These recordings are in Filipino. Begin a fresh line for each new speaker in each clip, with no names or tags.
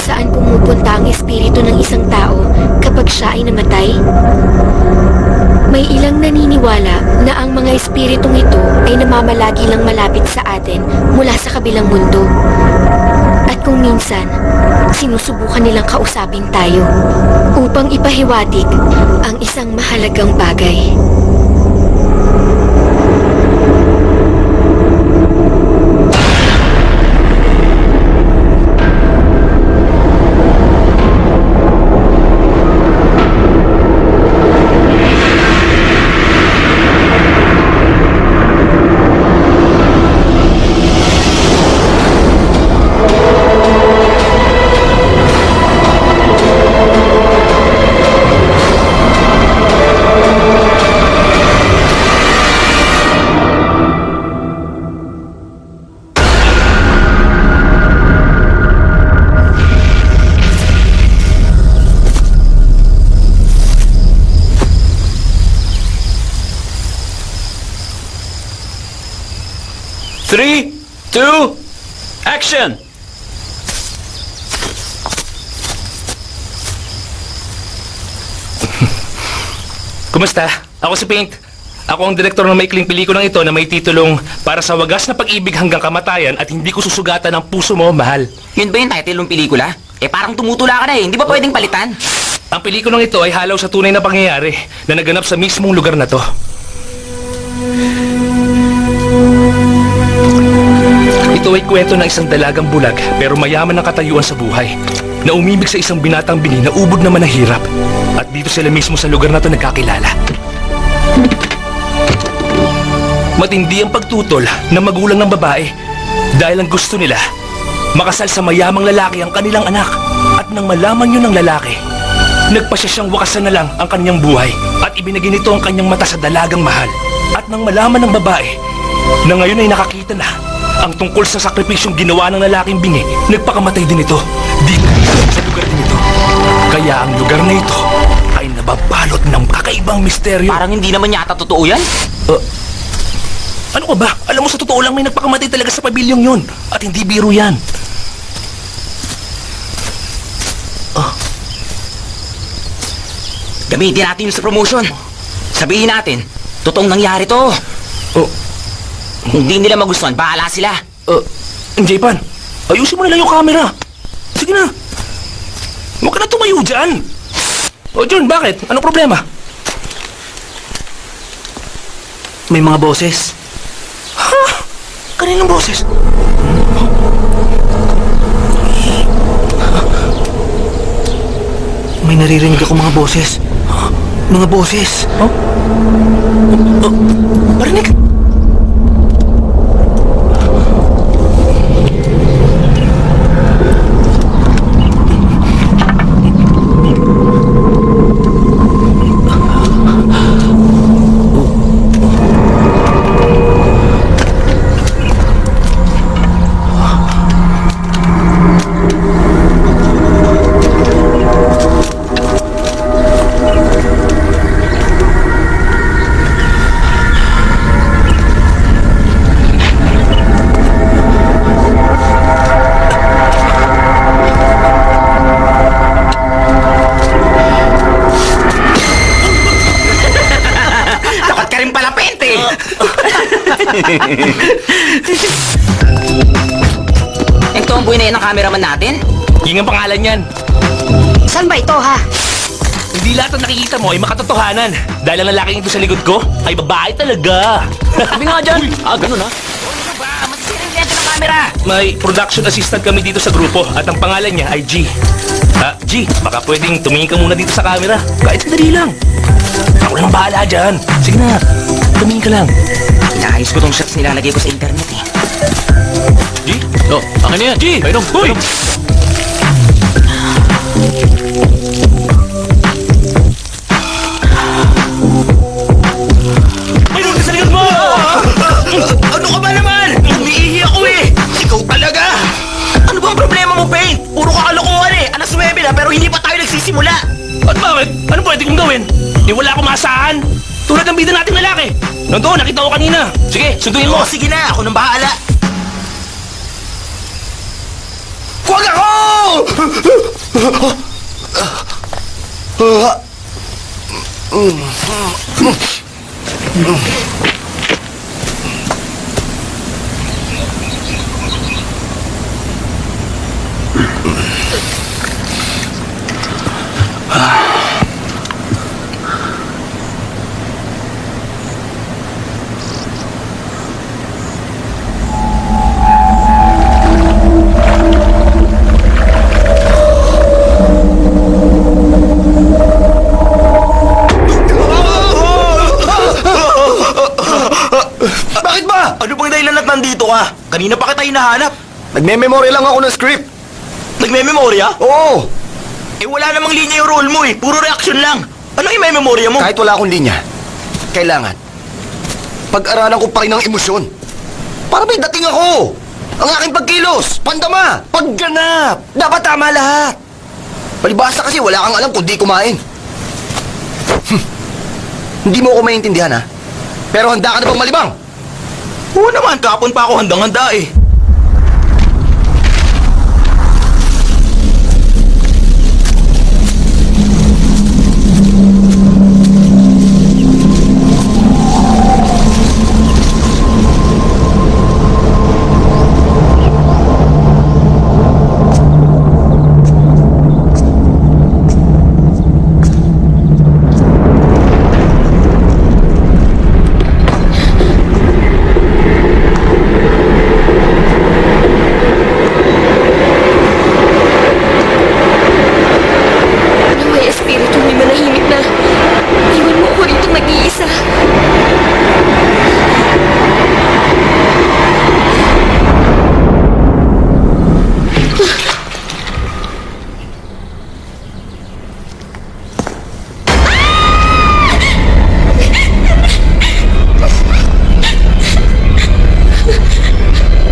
saan pumupunta ang espiritu ng isang tao kapag siya ay namatay? May ilang naniniwala na ang mga espiritong ito ay namamalagi lang malapit sa atin mula sa kabilang mundo. At kung minsan, sinusubukan nilang kausapin tayo upang ipahiwatig ang isang mahalagang bagay.
Three, two, action! Kumusta? Ako si Paint. Ako ang direktor ng maikling pelikulang ito na may titulong Para sa Wagas na Pag-ibig Hanggang Kamatayan at Hindi Ko Susugatan ang Puso Mo, Mahal.
Yun ba yung title ng pelikula? Parang tumutula ka na Hindi ba pwedeng palitan?
Ang pelikulang ito ay halaw sa tunay na pangyayari na naganap sa mismong lugar na to. Ito ay kwento ng isang dalagang bulag pero mayaman ng katayuan sa buhay na umibig sa isang binatang bini na ubod naman ng hirap. At dito sila mismo sa lugar na to nagkakilala. Matindi ang pagtutol ng magulang ng babae dahil ang gusto nila makasal sa mayamang lalaki ang kanilang anak. At nang malaman yun ng lalaki, nagpasya siyang wakasan na lang ang kanyang buhay at ibinigay nito ang kanyang mata sa dalagang mahal. At nang malaman ng babae na ngayon ay nakakita na ang tungkol sa sakripisyong ginawa ng lalaking bingi, nagpakamatay din ito dito sa lugar din ito. Kaya ang lugar na ito ay nababalot ng kakaibang misteryo.
Parang hindi naman yata totoo yan.
Ano ka ba? Alam mo, sa totoo lang may nagpakamatay talaga sa pabilyong yun. At hindi biro yan.
Gamitin natin yun sa promotion. Sabihin natin, totoong nangyari to. Hindi nila magustuhan, bahala sila.
J-Pan, ayusin mo na lang yung camera. Sige na. Huwag ka na tumayo dyan. John, bakit? Anong problema?
May mga boses.
Ha? Kaninong boses?
May naririnig ako mga boses. Mga boses.
Marinig?
Yung tomboy na yan ang cameraman natin?
Yung ang pangalan yan.
Saan ba ito, ha?
Hindi lahat ng nakikita mo ay makatotohanan. Dahil ang lalaking ito sa likod ko ay babae talaga.
Sabi nga dyan.
Ganun ha?
Ano ba? Magsisirin natin ang camera.
May production assistant kami dito sa grupo at ang pangalan niya ay G. G, baka pwedeng tumingin ka muna dito sa camera. Kahit sandali lang. Ako lang bahala dyan. Sige na, tumingin ka lang.
Inaayos ko tong shots nilalagay ko sa internet
G? Akin na yan. G! Painom! Hoy! Painom ka sa likod mo!
Ano ka ba naman? Umiihi ako Ikaw talaga! Ano bang problema mo, Paint? Puro kakalokohan Alas 9 na pero hindi pa tayo nagsisimula.
At bakit? Ano pwede kong gawin? Wala akong maasahan. Tulad ng bida nating lalaki. Nandun, nakita ko kanina. Sige, sunduin mo.
Sige na, ako nang bahala. Huwag ako! Bakit ba? Ano bang dahilan at nandito ka? Kanina pa kita hinahanap.
Nagme-memorya lang ako ng script.
Nagme-memorya?
Oo,
Eh wala namang linya yung role mo eh. Puro reaction lang. Ano yung may memorya mo?
kahit wala akong linya. Kailangan. Pag-aralan ko pa rin ang emosyon. Para may dating ako. Ang aking pagkilos, pandama, pagganap. Dapat tama lahat. Palibhasa kasi wala kang alam kung di kumain. Hindi mo ako maintindihan, ha? Pero handa ka na bang malibang?
Oo naman, kahapon pa ako handang-handa eh.
Naway espiritu may manahimik na. Iwan mo ako rito nag-iisa.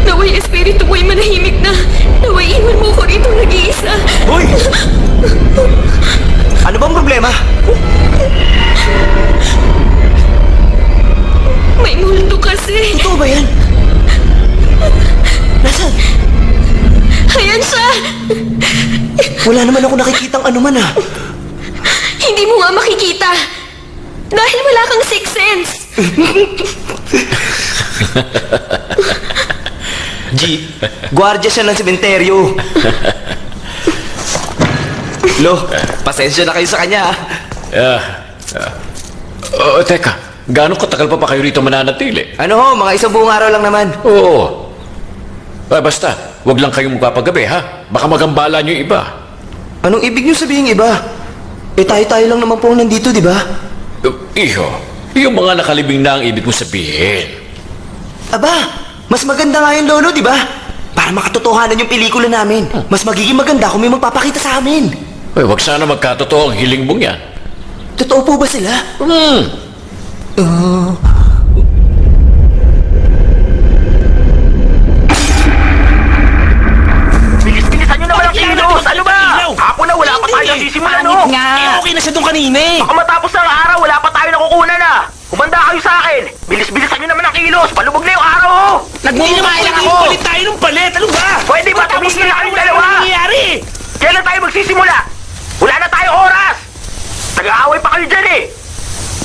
Naway espiritu mo'y manahimik na. Naway iwan mo ako rito nag-iisa.
Hoy! Ano bang problema?
May multo kasi.
Ito ba yan? Nasaan?
Ayan siya.
Wala naman ako nakikitang anuman ah.
Hindi mo nga makikita. Dahil wala kang sixth sense.
G, gwardiya siya ng sementeryo. Lo, pasensya na kayo sa kanya ah.
Teka, gaano katagal pa kayo rito mananatili?
Ano ho, mga isang buong araw lang naman.
Oo. Basta, wag lang kayong magpapagabi, ha? Baka magambala niyo yung iba.
Anong ibig niyo sabihin iba? Eh tayo-tayo lang naman po nandito, di ba?
Iho, yung mga nakalibing na ang ibig mo sabihin.
Aba, mas maganda nga yun, Lolo, di ba? Para makatotohanan yung pelikula namin. Mas magiging maganda kung may magpapakita sa amin.
Wag sana magkatotoo ang hiling mong yan.
Totoo po ba sila? Bilis-bilisan nyo naman ang kilos! Ano ba? Hapon na wala pa tayo sisimulan, no?
Eh, okay na siya doon kanina eh.
Baka matapos ang araw, wala pa tayo nakukunan na. Humanda kayo sa akin. Bilis-bilisan nyo naman ang kilos. Palubog na yung araw, oh.
Nagmumukha lang ako. Palit tayo ng palit. Ano ba?
Pwede ba tumigil na kayong dalawa?
Ano nangyayari?
Kailan tayo magsisimula? Wala na tayo oras. Nag-aaway pa kayo dyan eh.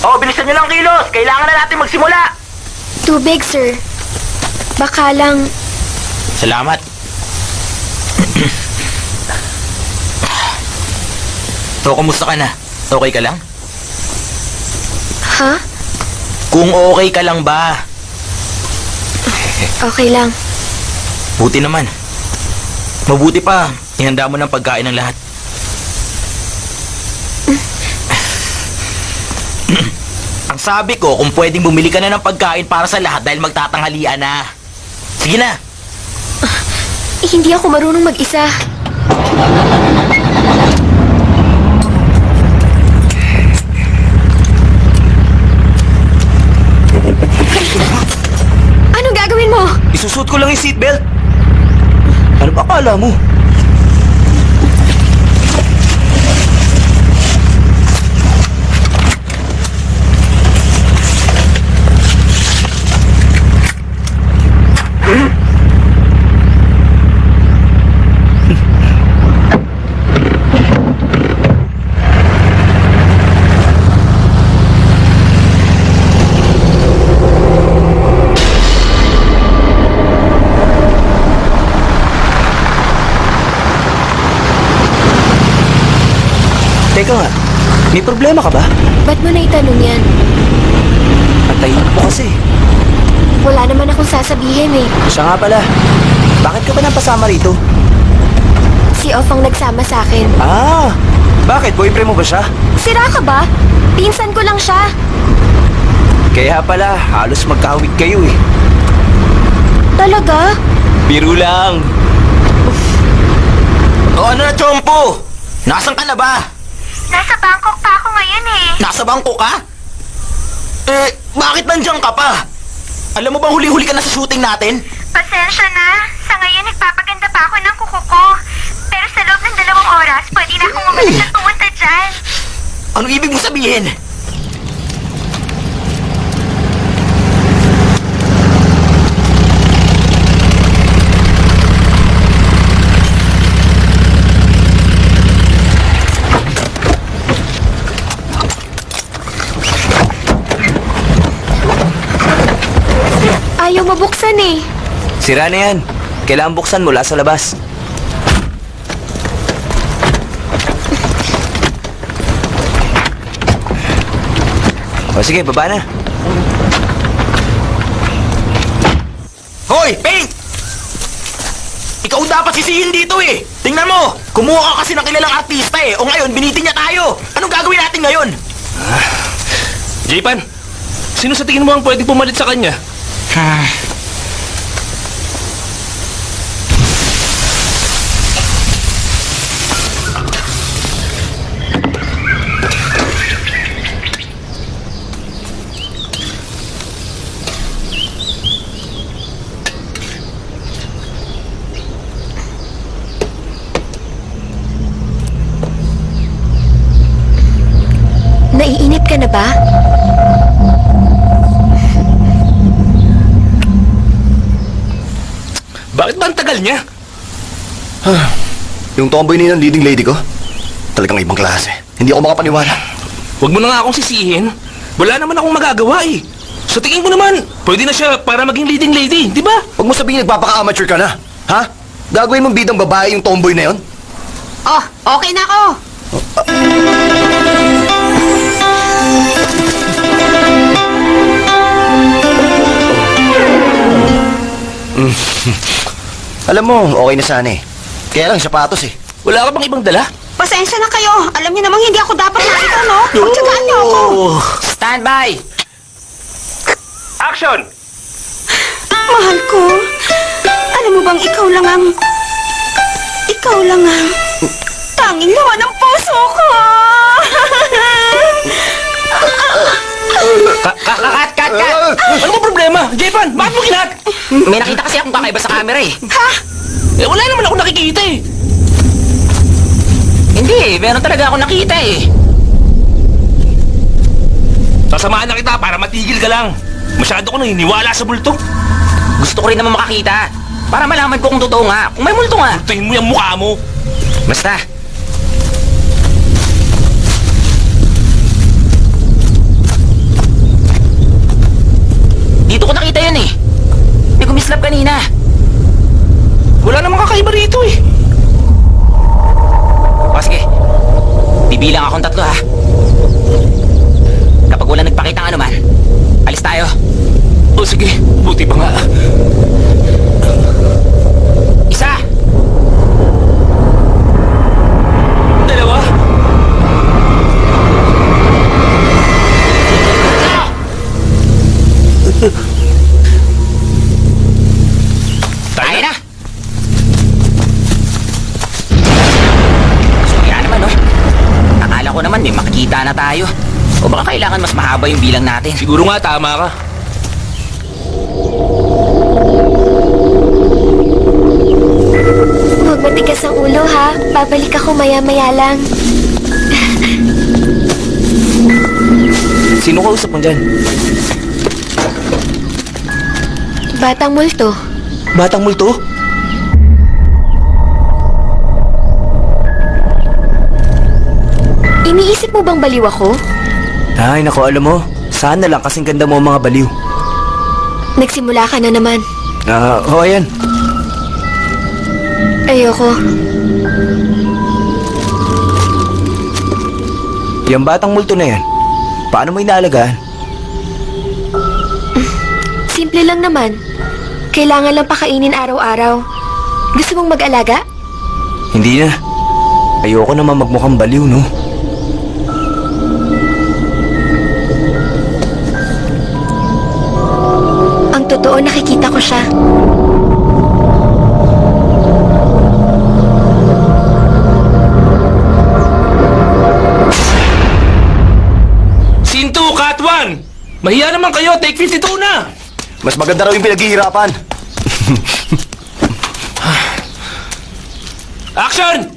Oh, bilisan nyo lang ang kilos. Kailangan na natin magsimula.
Tubig, sir. Baka lang...
Salamat. So, kumusta ka na? Okay ka lang?
Ha?
Kung okay ka lang ba?
Okay lang.
Buti naman. Mabuti pa, ihanda mo ng pagkain ng lahat. Ang sabi ko, kung pwedeng bumili ka na ng pagkain para sa lahat dahil magtatanghalian na. Sige na.
Hindi ako marunong mag-isa. Anong gagawin mo?
Isusuot ko lang yung seatbelt. Ano ba akala mo?
Teka nga, may problema ka ba?
Ba't mo na itanong yan?
Patayin mo kasi.
Wala naman akong sasabihin eh.
Siya nga pala. Bakit ka ba napasama rito?
Si Off ang nagsama sa akin.
Ah, bakit? Boyfriend mo ba siya?
Sira ka ba? Pinsan ko lang siya.
Kaya pala, halos magkahawig kayo eh.
Talaga?
Biro lang.
O ano na, Chompo? Nasaan ka na ba?
Nasa Bangkok pa ako ngayon eh.
Nasa bangko ka? Bakit nandiyan ka pa? Alam mo bang huli-huli ka na sa shooting natin?
Pasensya na. Sa ngayon nagpapaganda pa ako ng kuko ko. Pero sa loob ng 2 oras, pwede na akong umalis at pumunta dyan.
Ano ibig mo sabihin?
Ayaw mabuksan eh.
Sira na yan. Kailangan buksan mula sa labas. O sige, baba na.
Hoy, Paint! Ikaw dapat sisihin dito eh. Tingnan mo, kumuha ka kasi ng kilalang artista eh. O ngayon, binitin niya tayo. Anong gagawin natin ngayon?
J-Pan, sino sa tingin mo ang pwedeng pumalit sa kanya?
Naiinip ka na ba?
Bakit ba ang tagal niya?
Yung tomboy na yun, leading lady ko, talagang ibang klase. Hindi ako makapaniwala.
Huwag mo na nga akong sisihin. Wala naman akong magagawa eh. Sa tingin ko naman, pwede na siya para maging leading lady, di ba?
Huwag mo sabihin nagpapaka-amateur ka na. Ha? Gagawin mong bidang babae yung tomboy na yun?
Oh, okay na ako.
Alam mo, okay na sana eh. Kaya lang sapatos eh.
Wala ka bang ibang dala?
Pasensya na kayo. Alam niyo namang hindi ako dapat narito, no? Pagtsagaan niyo ako.
Stand by!
Action!
Mahal ko. Alam mo bang ikaw lang ang tanging laman ng puso ko.
Cut!
Ano ba problema? J-Pan, bakit mo kinat?
May nakita kasi akong kakaiba sa camera eh.
Eh, wala naman ako nakikita eh.
Hindi, meron talaga ako nakita eh.
Sasamahan na kita para matigil ka lang. Masyado ko naniniwala sa multo.
Gusto ko rin naman makakita. Para malaman ko kung totoo nga. Kung may multo nga.
Tingin mo yung mukha mo.
Basta. Dito ko nakita yun eh. May gumislap kanina.
Wala namang kakaiba rito eh.
O sige. Bibilang akong 3 ha. Kapag wala nagpakita ng anuman, alis tayo.
O sige, buti pa nga.
1, 2. Tayo na. So kaya naman no. Akala ko naman may makikita na tayo. O baka kailangan mas mahaba yung bilang natin.
Siguro nga tama ka.
Huwag matigas ang ulo ha. Babalik ako maya-maya lang.
Sino kausap mo dyan?
Batang multo.
Batang multo?
Iniisip mo bang baliw ako?
Ay, naku, alam mo. Sana lang kasing ganda mo mga baliw.
Nagsimula ka na naman.
Ayan.
Ayoko.
Yung batang multo na yan, paano mo inaalagaan?
Simple lang naman. Kailangan lang pakainin araw-araw. Gusto mong mag-alaga?
Hindi na. Ayoko naman magmukhang baliw, no?
Ang totoo, nakikita ko siya.
Scene 2, cut 1! Mahiya naman kayo, take 52 na!
Mas maganda raw yung pinaghihirapan.
Action!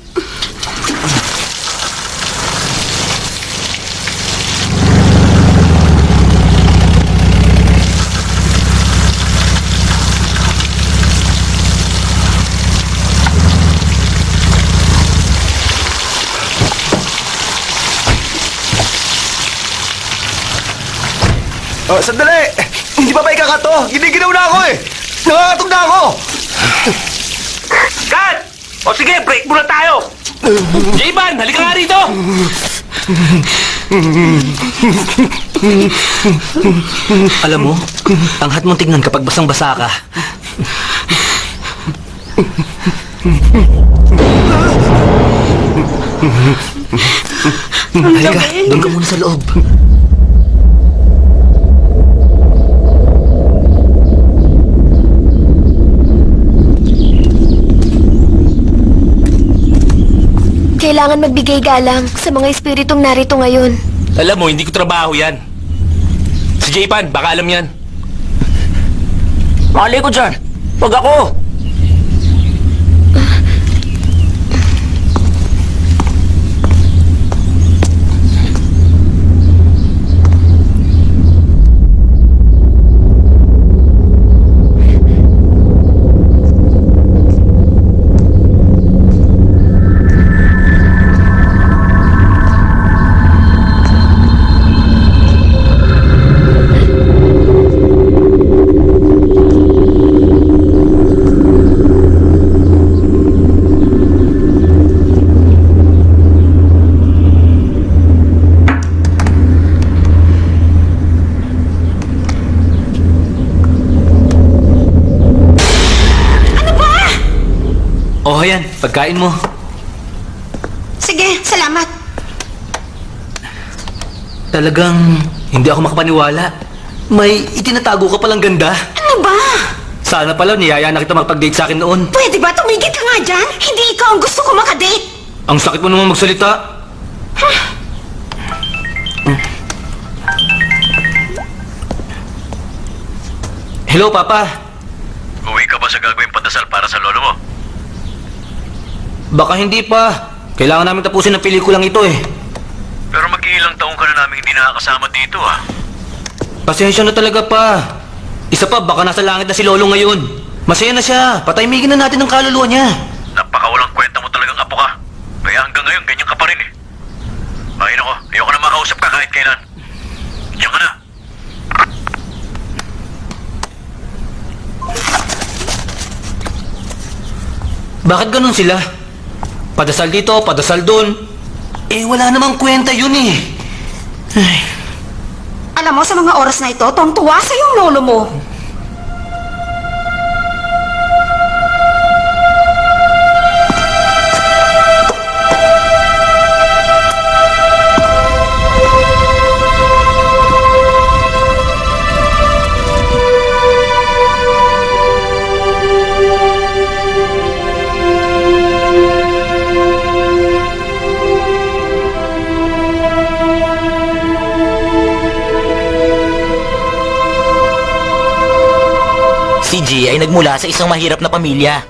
Sandali! Hindi pa ba ikakato? Giniginaw na ako eh! Nakakatog na ako!
Cut! O sige, break muna tayo! J-Ban, halika nga rito!
Alam mo, ang hat mong tignan kapag basang-basa ka. Halika, doon ka muna sa loob.
Kailangan magbigay galang sa mga espiritong narito ngayon.
Alam mo, hindi ko trabaho yan. Si J-Pan, baka alam yan.
Mali ko dyan. Wag ako.
Oh, yan, pagkain mo.
Sige, salamat.
Talagang hindi ako makapaniwala. May itinatago ka palang ganda.
Ano ba?
Sana pala niyaya na kita makapag-date sa akin noon.
Pwede ba tumigil ka nga dyan? Hindi ikaw ang gusto ko makadate.
Ang sakit mo naman magsalita. Hello, Papa.
Uwi ka ba sa gagawing pandasal para sa lolo mo?
Baka hindi pa. Kailangan namin tapusin ang pelikulang ito eh.
Pero mag-iilang taong ka na namin hindi nakakasama dito ah.
Pasensya na talaga pa. Isa pa, baka nasa langit na si Lolo ngayon. Masaya na siya. Patahimigin na natin ang kaluluwa niya.
Napakawalang kwenta mo talagang apo ka. Kaya hanggang ngayon, ganyan ka pa rin eh. Ay nako, ayoko na makausap ka kahit kailan. Diyan ka na.
Bakit ganun sila? Padasal dito, padasal doon. Eh, wala namang kwenta yun eh. Ay.
Alam mo, sa mga oras na ito, tuwang-tuwa sa yung lolo mo.
Si G ay nagmula sa isang mahirap na pamilya.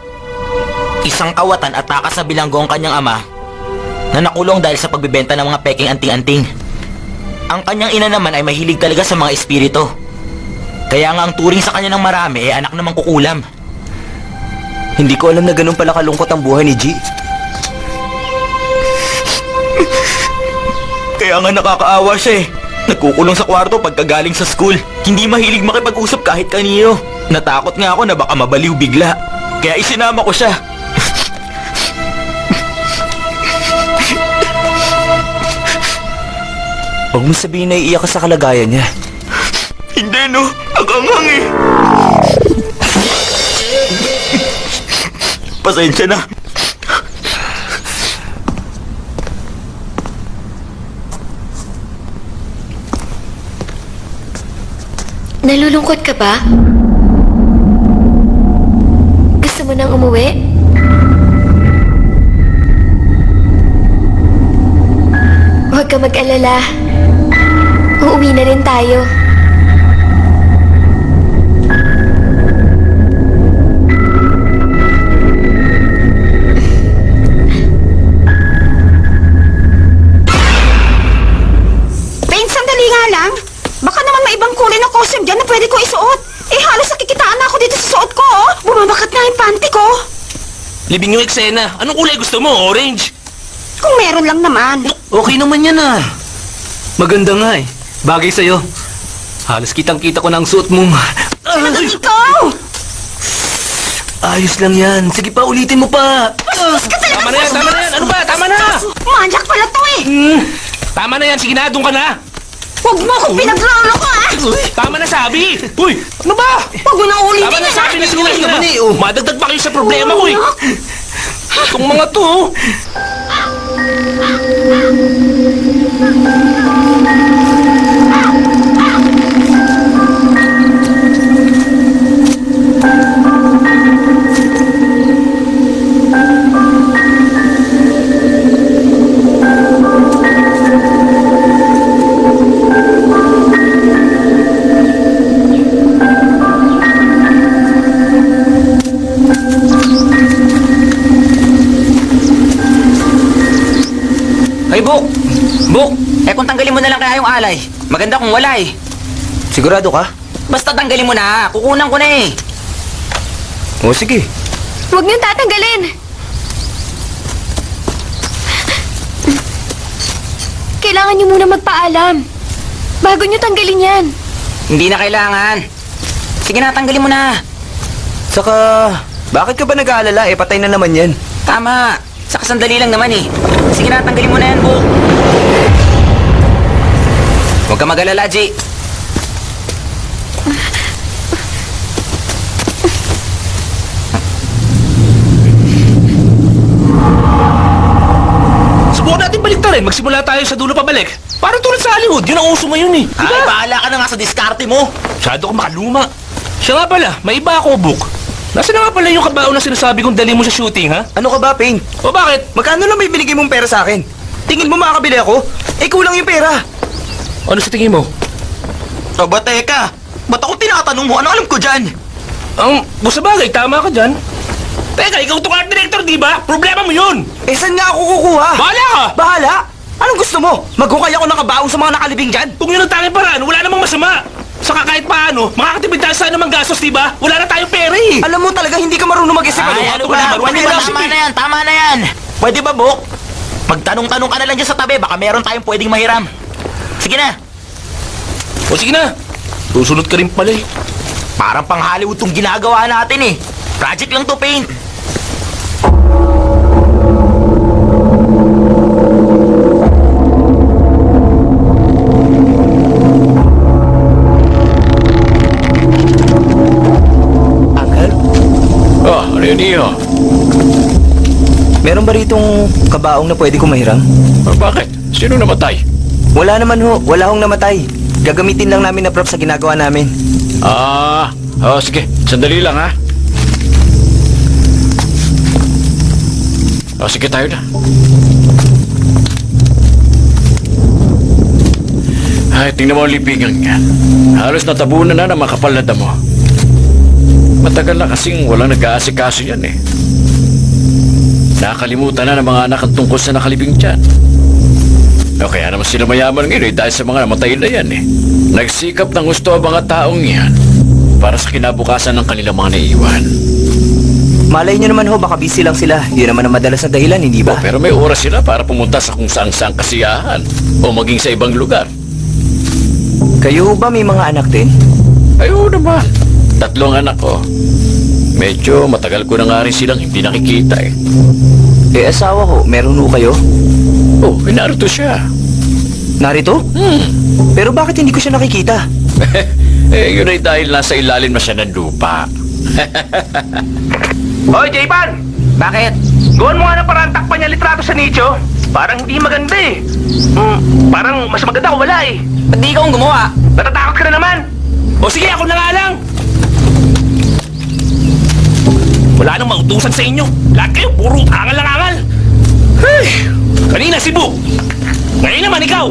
Isang kawatan at takas na bilanggo ang kanyang ama na nakulong dahil sa pagbebenta ng mga peking anting-anting. Ang kanyang ina naman ay mahilig talaga sa mga espiritu. Kaya nga ang turing sa kanya ng marami ay anak na mangkukulam.
Hindi ko alam na ganun pala kalungkot ang buhay ni G.
Kaya nga nakakaawa siya eh. Nagkukulong sa kwarto pagkagaling sa school. Hindi mahilig makipag-usap kahit kanino. Natakot nga ako na baka mabaliw bigla. Kaya isinama ko siya. Huwag mo sabihin na iiyak ka sa kalagayan niya.
Hindi, no? Nagangang eh. Pasensya na.
Nalulungkot ka ba? Gusto mo nang umuwi? Huwag ka mag-alala. Uuwi na rin tayo.
Pain, sandali nga lang. Baka naman may ibang kulay na costume dyan na pwede ko isuot. Eh, halos nakikitaan na ako dito sa suot ko, oh. Bumabakat nga yung panty ko.
Libing yung eksena. Anong kulay gusto mo? Orange?
Kung meron lang naman.
Okay naman yan ah. Maganda nga eh. Bagay sa'yo. Halos kitang-kita ko na ang suot mong... Ay!
Ikaw!
Ayos lang yan. Sige pa, ulitin mo pa.
Tama na yan, tama na yan. Ano ba? Tama na!
Manyak pala to eh.
Tama na yan, sige na, doon ka na.
Huwag mo akong pinaglolo ko, ah.
Tama na sabi. Uy, ano ba?
Huwag mo nang ulitin
Tama na
yan,
sabi na
ah.
sige na. Madagdag pa kayo sa problema ko eh. Itong mga to. oh.
Ay, Buk! Buk! Eh kung tanggalin mo na lang kaya yung alay. Maganda kung wala eh.
Sigurado ka?
Basta tanggalin mo na. Kukunan ko na eh.
O sige.
Huwag niyong tatanggalin. Kailangan niyo muna magpaalam. Bago niyo tanggalin yan.
Hindi na kailangan. Sige na, tanggalin mo na.
Saka, bakit ka ba nag-aalala? Eh, patay na naman yan.
Tama. Saka sandali lang naman eh. Sige na, tanggalin mo na yan, Buk. Huwag ka mag-alala, G.
Subukan natin baliktarin. Magsimula tayo sa dulo pabalik. Parang tulad sa Hollywood. Yun ang uso ngayon eh.
Ay, bahala ka na nga sa diskarte mo.
Masyado kang makaluma. Siya nga pala, may iba ako, Buk. Nasaan na nga pala yung kabaon na sinasabi kong dali mo sa shooting, ha?
Ano ka ba, Pain?
O bakit?
Magkano lang may binigay mong pera sa akin? Tingin mo makakabili ako? Eh, kulang yung pera.
Ano sa tingin mo?
Aba, teka. Ba't ako tinatanong mo? Ano alam ko dyan?
Sa bagay, tama ka dyan. Teka, ikaw itong art director, di ba? Problema mo yun!
Eh, saan nga ako kukuha?
Bahala ka!
Bahala? Anong gusto mo? Maghukay ako ng kabaong sa mga nakalibing dyan?
Kung yun ang tanging paraan, wala namang masama. Saka kahit paano, makakatipid tayo sa anumang gastos, di ba? Wala na tayong pera eh.
Alam mo talaga hindi ka marunong mag-isip.
Ay, ano ba? Pwede ba? Tama na yan, tama na yan. Pwede ba, Buk? Magtanong-tanong ka na lang dyan sa tabi. Baka meron tayong pwedeng mahiram. Sige na.
O sige na. Susunod ka rin pala eh.
Parang pang Hollywood tong ginagawa natin eh. Project lang to, Paint.
Ano yun iyo?
Meron ba ritong kabaong na pwede kong mahiram?
Bakit? Sino namatay?
Wala naman ho. Wala hong namatay. Gagamitin lang namin na prop sa ginagawa namin.
Sige. Sandali lang, ha? Sige, tayo na. Ay, tingnan mo ang libingan niya. Halos natabunan na ng makapal na damo. Matagal na kasing walang nag-aasikaso yan eh. Nakalimutan na ng mga anak ang tungkol sa nakalibing dyan. O kaya naman sila mayaman ngayon eh, dahil sa mga namatay na yan eh. Nagsikap ng gusto ang mga taong yan para sa kinabukasan ng kanilang mga naiiwan.
Malay nyo naman ho, baka busy lang sila. Yun naman ang madalas na dahilan, hindi ba?
Pero may oras sila para pumunta sa kung saan-saan kasiyahan o maging sa ibang lugar.
Kayo ho ba may mga anak din?
Ayaw naman. 3 anak ko. Medyo matagal ko na nga rin silang hindi nakikita eh.
Eh, asawa ko, meron ho kayo?
Oh, narito siya.
Narito? Pero bakit hindi ko siya nakikita?
Yun ay dahil nasa ilalim na siya ng lupa.
Hoy, J-Pan!
Bakit?
Gawin mo nga ng parang takpan niya litrato sa nicho. Parang hindi maganda eh. Parang mas maganda kung wala eh.
Ba't di ikaw ang gumawa?
Natatakot ka na naman. O sige, ako na nga lang. Wala nang mautusan sa inyo. Lahat kayo, puro angal lang angal. Hey, kanina si Bu. Ngayon naman ikaw.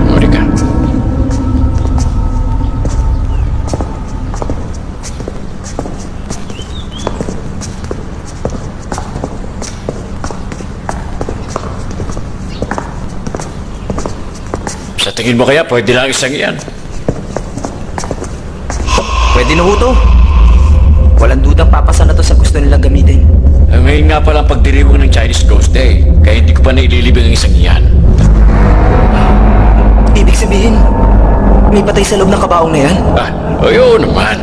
Monica. Sa tingin mo kaya, pwede lang isang iyan.
Pwede na ho to. Walang dudang papasa na to sa gusto nilang gamitin.
Ngayon nga pala ang pagdiriwang ng Chinese Ghost Day, kaya hindi ko pa naililibing ang isang iyan.
Ibig sabihin, may patay sa loob ng kabaong na yan?
Ayun naman.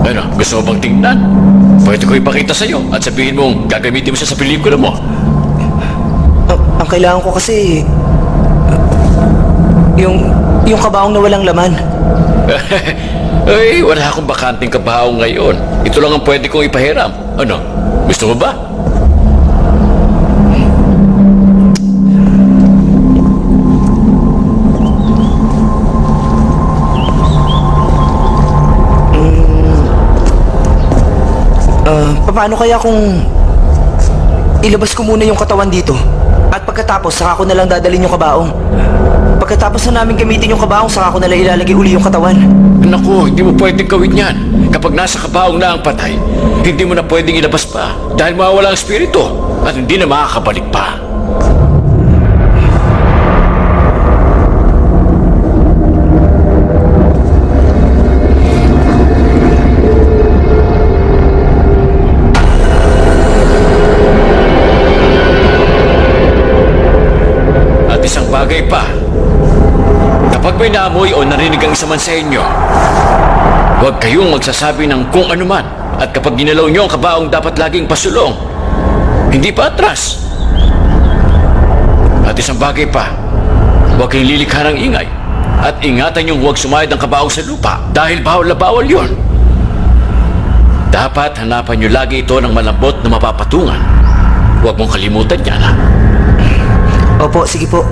Ano, gusto mo bang tingnan? Pwede ko ipakita sa'yo at sabihin mong gagamitin mo siya sa pelikula mo.
Ang kailangan ko kasi... yung kabaong na walang laman.
Ay, wala akong bakanting kabaong ngayon. Ito lang ang pwede kong ipahiram. Ano, gusto mo ba?
Paano kaya kung ilabas ko muna yung katawan dito at pagkatapos saka ko na lang dadalhin yung kabaong? Pagkatapos na namin gamitin yung kabaong saka ko na lang ilalagay uli yung katawan.
Naku, hindi mo pwedeng gawin yan. Kapag nasa kabaong na ang patay, hindi mo na pwedeng ilabas pa dahil mawawala ang espiritu at hindi na makakabalik pa. At isang bagay pa, kapag may naamoy o narinig ang isa man sa inyo, huwag kayong magsasabi ng kung ano man. At kapag ginalaw nyo ang kabaong, dapat laging pasulong, hindi pa atras. At isang bagay pa, huwag kayong lilikha ng ingay. At ingatan yung huwag sumayad ang kabaong sa lupa dahil bawal na bawal yun. Dapat hanapan nyo lagi ito ng malambot na mapapatungan. Huwag mong kalimutan yan, ha?
Opo, sige po.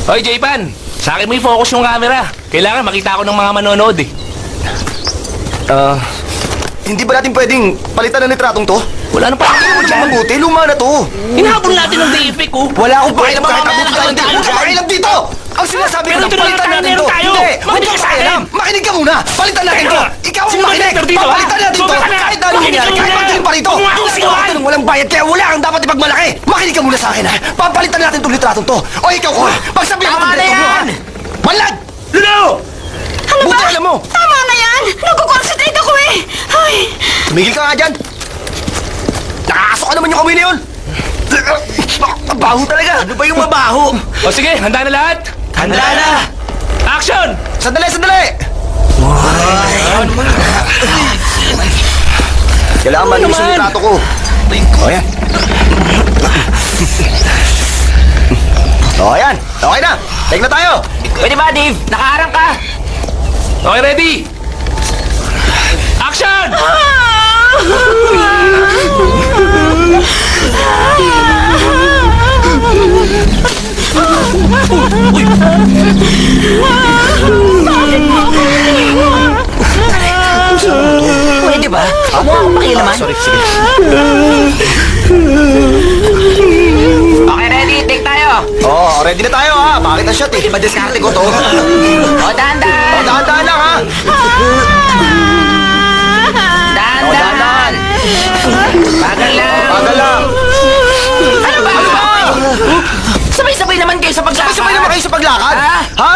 Hoy, J-Pan! Sa akin mo i-focus yung camera. Kailangan makita ako ng mga manonood eh.
Hindi ba natin pwedeng palitan ng litratong to?
Wala nang
Ano
pakialam
mo
dyan.
mabuti? Luma na to.
Hinahabol natin ng DFIC oh.
Wala akong pakialam kahit
Mamaya
abutin tayo. Hindi
tayo
ako pakialam dito! Ang sinasabi ko
Pero
lang,
ito na
palitan
tayo,
natin
meron
to!
tayo.
Hindi! Huwag
Makinig
kang
ka sa
pakialam!
akin.
Makinig ka muna! Palitan natin to! Ikaw ang
Sino ba
makinig!
director dito, ha?
Palitan natin to!
Sumama ka na.
Kahit anong
Makinig
nangyari,
ka
kahit
muna.
magaling pa rito!
Huwag mo akong
Gusto
sigawan.
ko ng walang bayad, kaya wala kang dapat ipagmalaki! Makinig ka muna sa akin, ha? Papalitan natin itong litratong to! O ikaw ko! Pagsabihan mo
Tama
itong
na
litratong mo, ha?
yan!
Banlag!
Lolo!
Ano
Buti
ba?
alam mo!
Tama na yan! Nagko-concentrate ako eh! Ay!
Tumigil ka nga dyan! Nakakasok ka naman yung kamay na yun! Ang baho talaga! Ano ba yung mabaho?
O sige, handa na lahat?
Handa na!
Action!
Sandali, sandali! Kailangan malinis yung litrato ko. O yan. O yan. Okay na. Take na tayo.
Pwede ba, Dave? Nakaharang ka!
Okay, ready? Action!
Pwede ba? Huwag mo akong pakialaman.
Sorry, sige.
Okay, ready? Take tayo!
Oh, ready na tayo ha. Bakit na shot eh? Madiskarte ko to.
O, dahan-dahan!
O, dahan-dahan lang ha.
Dahan-dahan! Bagal lang!
Bagal lang.
Ano ba? Sabay-sabay naman kayo sa paglakad!
Sabay naman kayo sa paglakad.
Ha?
Ha?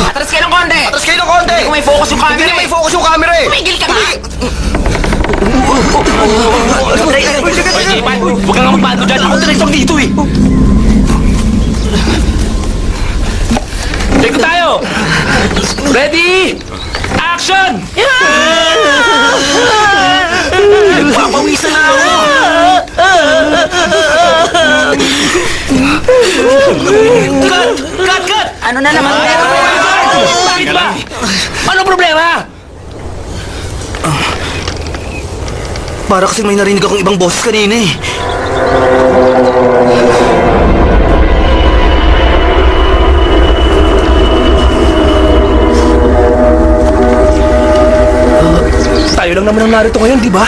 Atras kayo ng
Hindi ko may focus yung camera. Hindi may focus yung camera eh.
Tumigil ka nga!
Hoy, J-Pan, huwag kang magpano dyan. Ako director dito eh. Take tayo! Ready? Action!
Papawisan na ako!
Cut!
Ano na naman?
Bakit ba? Anong problema?
Para kasi may narinig akong ibang boses kanina eh.
Tayo lang naman ang narito ngayon, di ba?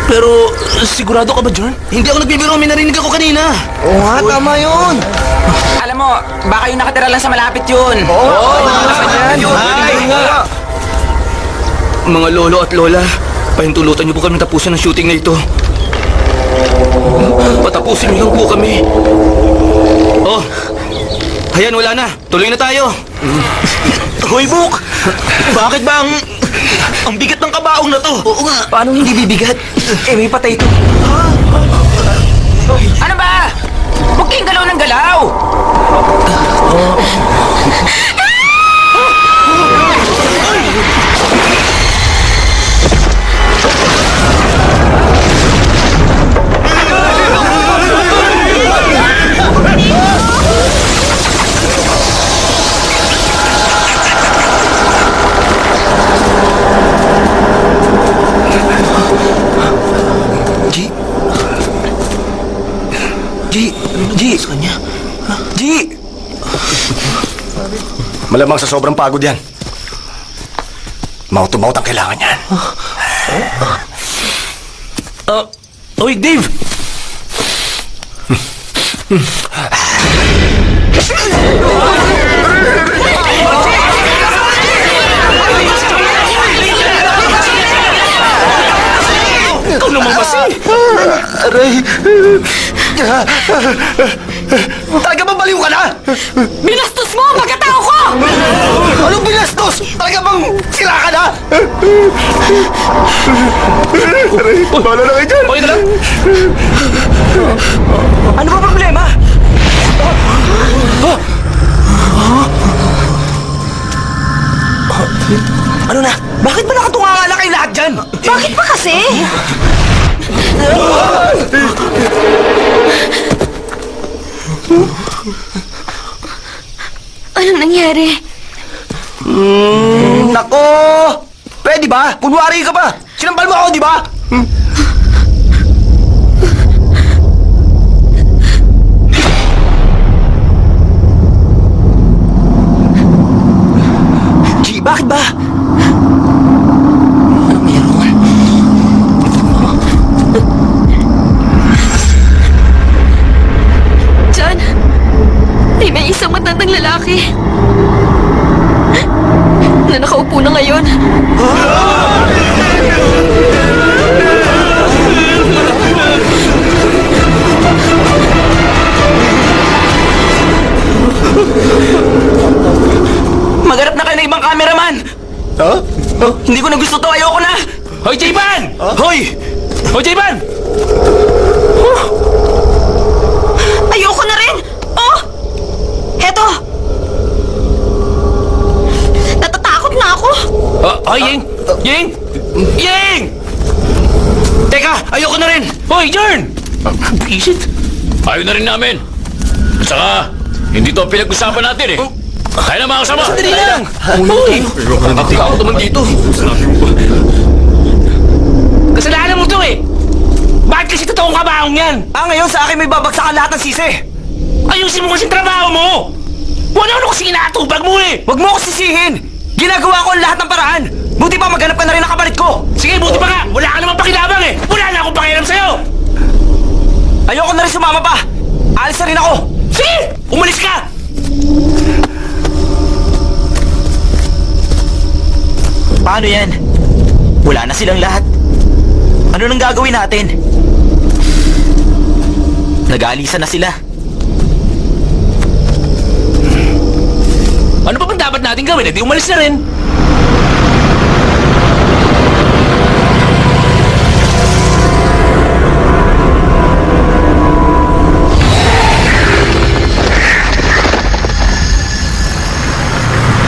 Pero, sigurado ka ba, John?
Hindi ako nagbibiro, may narinig ako kanina.
Oo nga, tama yun.
Alam mo, baka yung nakatira lang sa malapit yun.
Mga lolo at lola, pahintulutan niyo po kami tapusin ang shooting na ito. Patapusin niyo lang po kami. Oh, ayan, wala na. Tuloy na tayo.
Hoy, Buk! Bakit ba ang bigat ng kabaong na to?
Oo nga. Paano hindi bibigat? Eh, may patay ito.
Ano ba? Huwag kayong galaw ng galaw!
G!
Malamang sa sobrang pagod yan. Mouth to mouth ang kailangan yan.
Oy, Dave! Ikaw naman kasi!
Aray! Talaga ba baliw ka na?
Binastos mo ang pagkatao ko!
Anong binastos? Talaga bang sila ka na? Bahala na kayo dyan!
Okay na lang?
Ano ba problema? Ano na? Bakit ba nakatunganga kayo lahat dyan?
Bakit ba kasi?
Anong nangyari?
Nako! Pwede ba? Kunwari ka ba? Sinampal mo ako, di ba?
G, bakit ba?
John, may isang matandang lalaki na nakaupo na ngayon.
Maghanap na kayo ng ibang cameraman!
Huh?
Hindi ko na gusto to, ayoko na!
Hoy, J-Pan! Hoy! Hoy, J-Pan!
Ayoko na rin! Oh! Heto! Natatakot na ako!
Hoy, Ying! Ying! Ying! Teka, ayoko na rin! Hoy, Jern! Bisit!
Ayaw na rin namin. At saka, hindi to ang pinag-usapan natin eh. Tayo na mga kasama.
Sandali lang! Hoy!
Ako naman dito.
Kasalanan mo to eh! Bakit kasi totoong kabaong yan?
Ngayon sa akin may babagsakan lahat ng sisi.
Ayusin mo kasing trabaho mo! Ano kasi inatubag mo eh!
Huwag mo ako sisihin! Ginagawa ko ang lahat ng paraan! Buti pa maghanap ka na rin ng kapalit ko!
Sige, buti pa nga! Wala ka naman pakilabang eh! Wala na akong pakialam sa'yo!
Ayoko na rin sumama pa! Alis na rin ako!
Sige! Umalis ka!
Paano yan? Wala na silang lahat. Ano nang gagawin natin? Nag-aalisan na sila.
Ano pa bang dapat natin gawin? Di umalis na rin.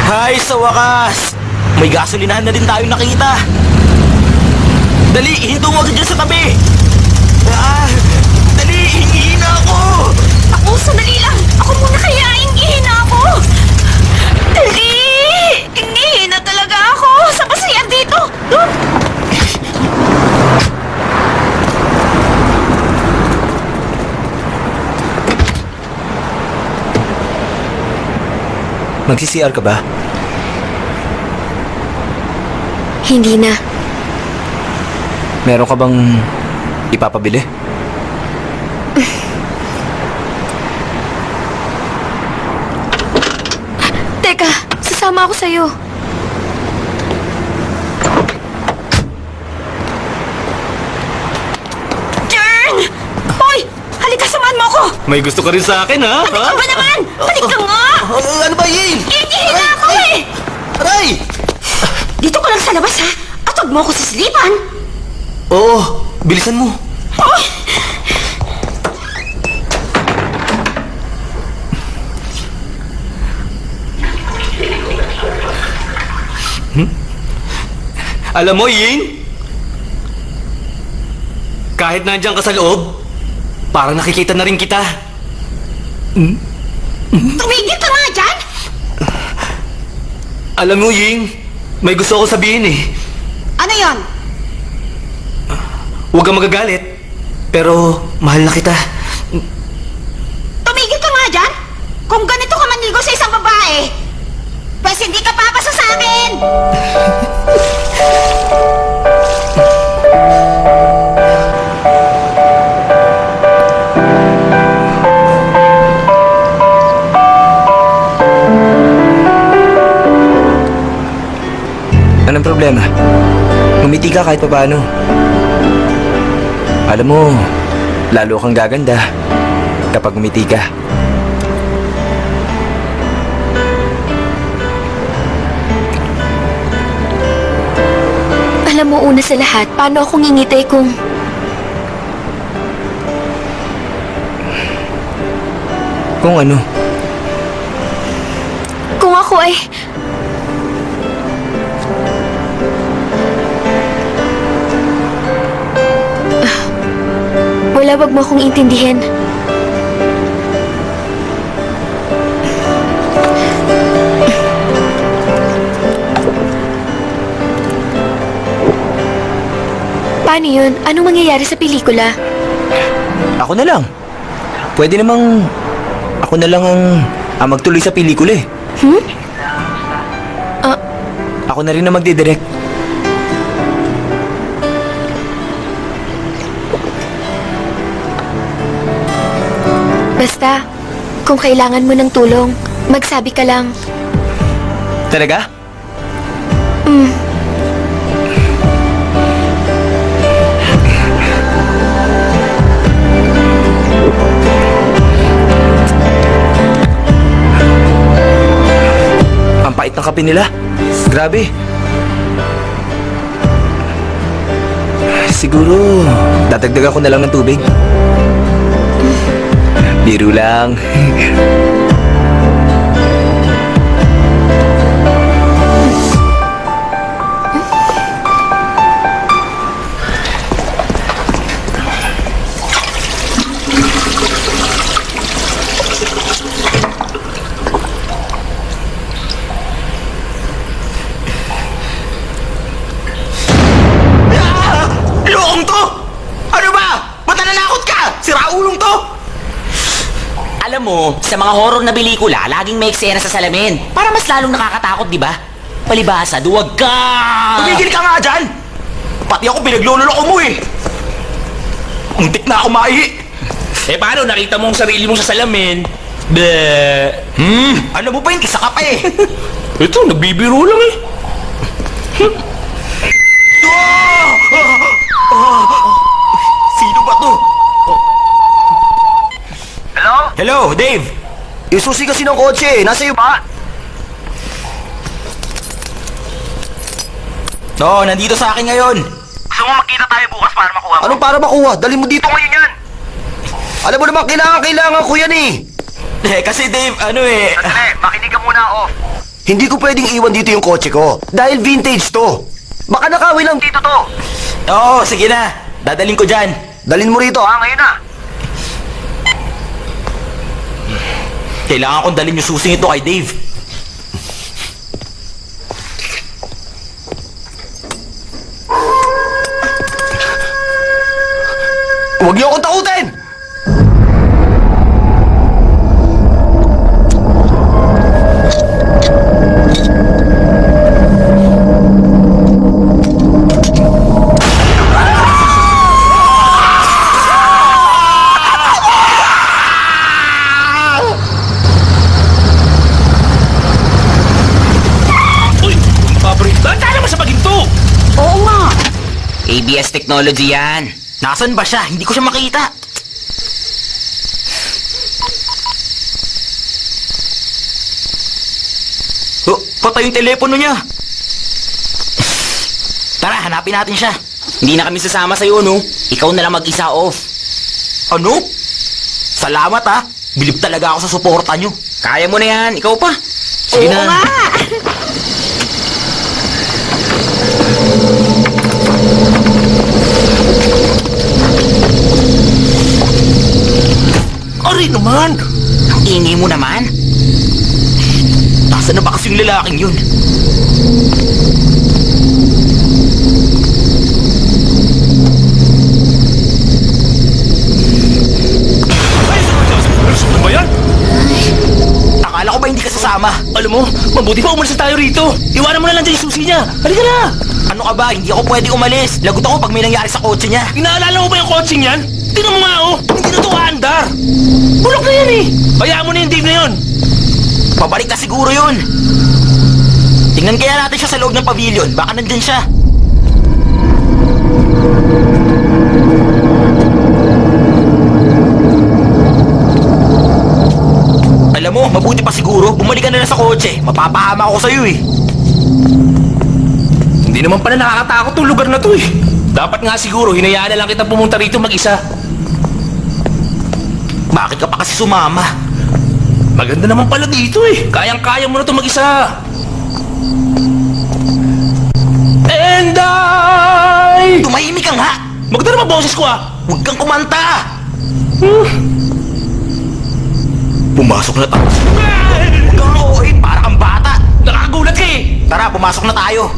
Hay, sa wakas! May gasolinahan na din tayong nakita. Dali, ihinto mo agad dyan sa tabi. Dali, hingihin na ako.
Ako, sandali lang! Ako muna kaya, ingihin na ako! Dali! Ingihin na talaga ako! Sa basiyan dito!
Magsi-CR ka ba?
Hindi na.
Meron ka bang ipapabili?
Teka, sasama ako sa'yo.
Jern! Hoy! Halika, samahan mo ako!
May gusto ka rin sa akin, ha?
Halika ba naman? Halika nga!
Ano ba, Ying?
Ingihin na ako eh!
Aray!
Dito ka lang sa labas ha! At huwag mo ako sisilipan!
Oo, bilisan mo.
Oh!
Alam mo, Ying, kahit nandiyan ka sa loob, parang nakikita na rin kita.
Tumigil ka nga dyan!
Alam mo, Ying, may gusto ako sabihin eh.
Ano yon?
Huwag kang magagalit, pero mahal na kita.
Tumigil ka nga dyan! Kung ganito ka manligo sa isang babae, pues hindi ka papasa sa akin!
Anong problema? Ngumiti ka kahit papaano. Alam mo, lalo kang gaganda kapag ngumiti ka.
Alam mo, una sa lahat, paano ako ngingiti kung...
Kung ano?
Kung ako ay... Wala, wag mo akong intindihin. Paano yun? Anong mangyayari sa pelikula?
Ako na lang. Pwede namang ako na lang ang magtuloy sa pelikula eh. Ako na rin ang magdidirect.
Basta, kung kailangan mo ng tulong, magsabi ka lang.
Talaga? Ang pait ng kape nila. Grabe. Siguro, dadagdagan ko na lang ng tubig. Biro lang.
Lokong to! Ano ba? Ba't nananakot ka? Siraulong to! Alam mo, sa mga horror na pelikula, laging may eksena sa salamin. Para mas lalong nakakatakot, di ba? Palibasa, duwag ka! Tumigil ka nga dyan! Pati ako pinagluloloko mo eh! Muntik na ako maihi!
Eh paano, nakita mo ang sarili mo sa salamin?
Ano mo pa yun? Isa ka pa eh!
Ito, nagbibiro lang eh.
Sino ba to?
Hello?
Hello, Dave!
Yung susi kasi ng kotse, nasa iyo ba?
Oo, nandito sa akin ngayon.
Gusto mo magkita tayo bukas para makuha mo?
Anong para makuha? Dali mo dito.
Ito ngayon yan!
Alam mo naman, kailangan ko yan eh.
Kasi Dave,
Sandali, makinig ka muna, off.
Hindi ko pwedeng iwan dito yung kotse ko. Dahil vintage to. Baka nakawin lang dito to.
Oo, sige na. Dadaling ko dyan.
Dalin mo rito, ha?
Ngayon na.
Kailangan kong dalhin yung susing ito kay Dave.
Huwag niyo akong takutin!
Uy! Paborito! Tanda naman sa paginto!
Oo nga.
ABS technology yan. Nasaan ba siya? Hindi ko siya makita. Oh, patay yung telepono niya. Tara, hanapin natin siya. Hindi na kami sasama sa'yo, no? Ikaw na lang mag-isa off. Ano? Salamat, ha? Bilib talaga ako sa suporta nyo. Kaya mo na yan. Ikaw pa. Sige
Oo
na.
nga.
Aray naman!
Ingay mo naman. Nasaan na ba kasi yung lalaking yun?
Ano ba yan?
Akala ko ba hindi ka sasama?
Alam mo, mabuti pa umalis na tayo rito. Iwanan mo na lang dyan yung susi niya. Halika na!
Ano ka ba? Hindi ako pwede umalis. Lagot ako pag may nangyari sa kotse niya.
Inaalala mo ba yung kotseng yan? Tingnan mo nga oh! Hindi na ito aandar! Bulok na yan eh! Bayaan mo na yung Dave na yun!
Pabalik na siguro yun. Tingnan kaya natin siya sa loob ng pavilion. Baka nandyan siya. Alam mo, mabuti pa siguro. Bumalik ka na lang sa kotse. Mapapahama ako sa'yo eh.
Hindi naman pala nakakatakot tong lugar na to eh. Dapat nga siguro, hinayaan na lang kita pumunta rito mag-isa.
Bakit ka pa kasi sumama?
Maganda naman pala dito eh. Kayang-kaya mo na to mag-isa. And I...
Tumahimik ka nga!
Maganda naman boses ko ah.
Huwag kang kumanta! Pumasok na tayo. Huwag kang ooy, para kang bata.
Nakakagulat ka eh.
Tara, pumasok na tayo.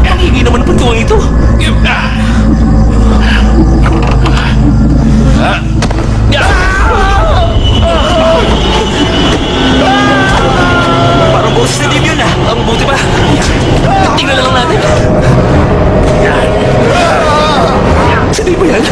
Ang higi naman ng pintuang ito.
Parang boses na Dave yun ah.
Ang buti pa. Tingnan na lang natin. Sa di ba yan?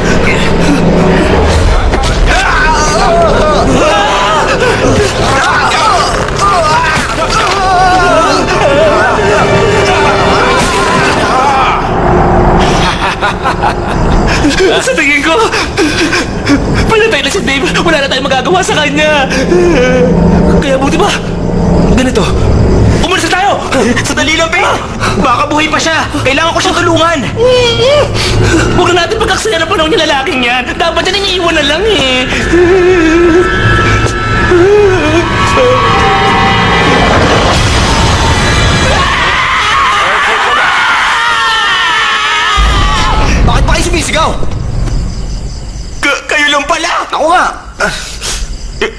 Sa tingin ko, pinatay na si Dave. Wala na tayong magagawa sa kanya. Kaya buti ba? Ganito. Umalis na tayo!
Sandali lang, Pe! Baka buhay pa siya! Kailangan ko siyang tulungan!
Huwag na natin pagkaksayan ang panahon yung lalaking yan. Dapat yan iniiwan na lang eh.
Bakit pa kayo sumisigaw?
Kayo lang pala!
Ako nga!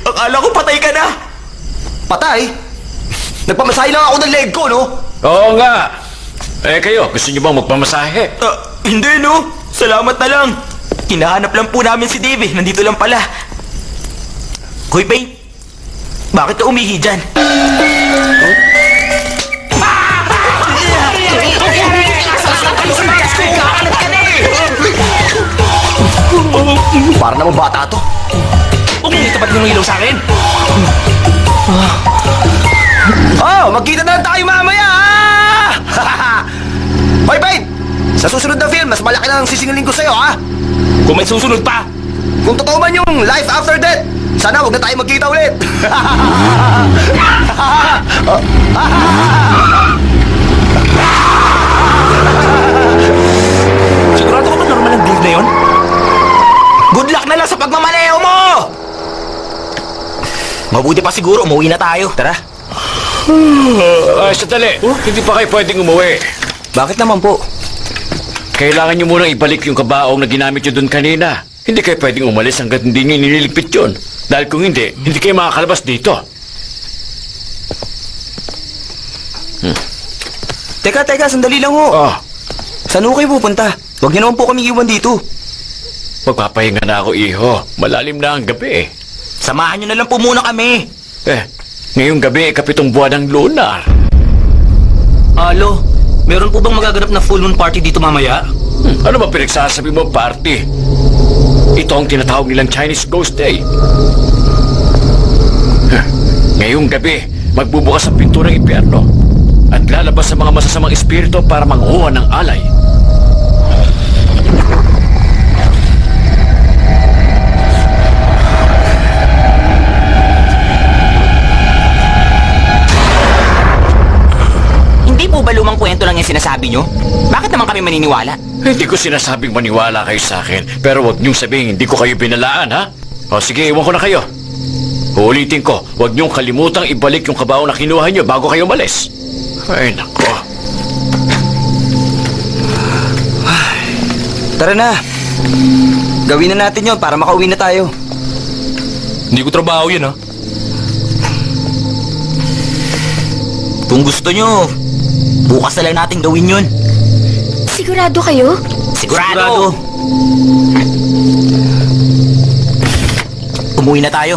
Akala ko patay ka na!
Patay? Nagpamasahe lang ako ng leg ko, no?
Oo nga. Kayo, gusto niyo bang magpamasahe?
Hindi no! Salamat na lang! Hinahanap lang po namin si Dave eh. Nandito lang pala. Hoy, Payne! Bakit ka umihi dyan?
Para naman bata to.
Huwag mong itapat yung ilaw sa akin.
Oh, magkita na lang tayo mamaya, ha? Hoy, babe! Sa susunod na film, mas malaki na ang sisingilin ko sa'yo, ha?
Kung may susunod pa,
Kung totoo man yung life after death, sana huwag na tayo magkita ulit.
Sigurado ka ba normal ang Dave na yon?
Good luck na lang sa pagmamaneho mo! Mabuti pa siguro, umuwi na tayo. Tara.
Ay, sandali. Hindi pa kayo pwedeng umuwi.
Bakit naman po?
Kailangan nyo munang ibalik yung kabaong na ginamit nyo doon kanina. Hindi kayo pwedeng umalis hanggat hindi nyo nililigpit yun. Dahil kung hindi kayo makakalabas dito.
Teka, sandali lang ho.
Oh,
Saan ho kayo pupunta? Huwag niyo naman po kami iwan dito.
magpapahinga na ako, iho. Malalim na ang gabi.
Samahan nyo na lang po muna kami.
Ngayong gabi, 7 buwan ng lunar.
Alo, meron po bang magaganap na full moon party dito mamaya?
Ano ba pinagsasabi mo, party? Ito ang tinatawag nilang Chinese Ghost Day. Ngayong gabi, magbubukas ang pinto ng impyerno at lalabas sa mga masasamang espiritu para manghuha ng alay.
Hindi po ba lumang kwento lang yung sinasabi nyo? Bakit naman kami maniniwala?
Hindi ko sinasabing maniwala kayo sa akin, pero wag niyong sabihin hindi ko kayo binalaan, ha? O sige, iwan ko na kayo. Uulitin ko, wag niyong kalimutang ibalik yung kabaong na kinuha niyo bago kayo umalis. Ay, nako.
Tara na. Gawin na natin yon para makauwi na tayo.
Hindi ko trabaho yun, ha?
Kung gusto nyo, bukas na lang natin gawin yun.
Sigurado kayo?
Sigurado! Umuwi na tayo.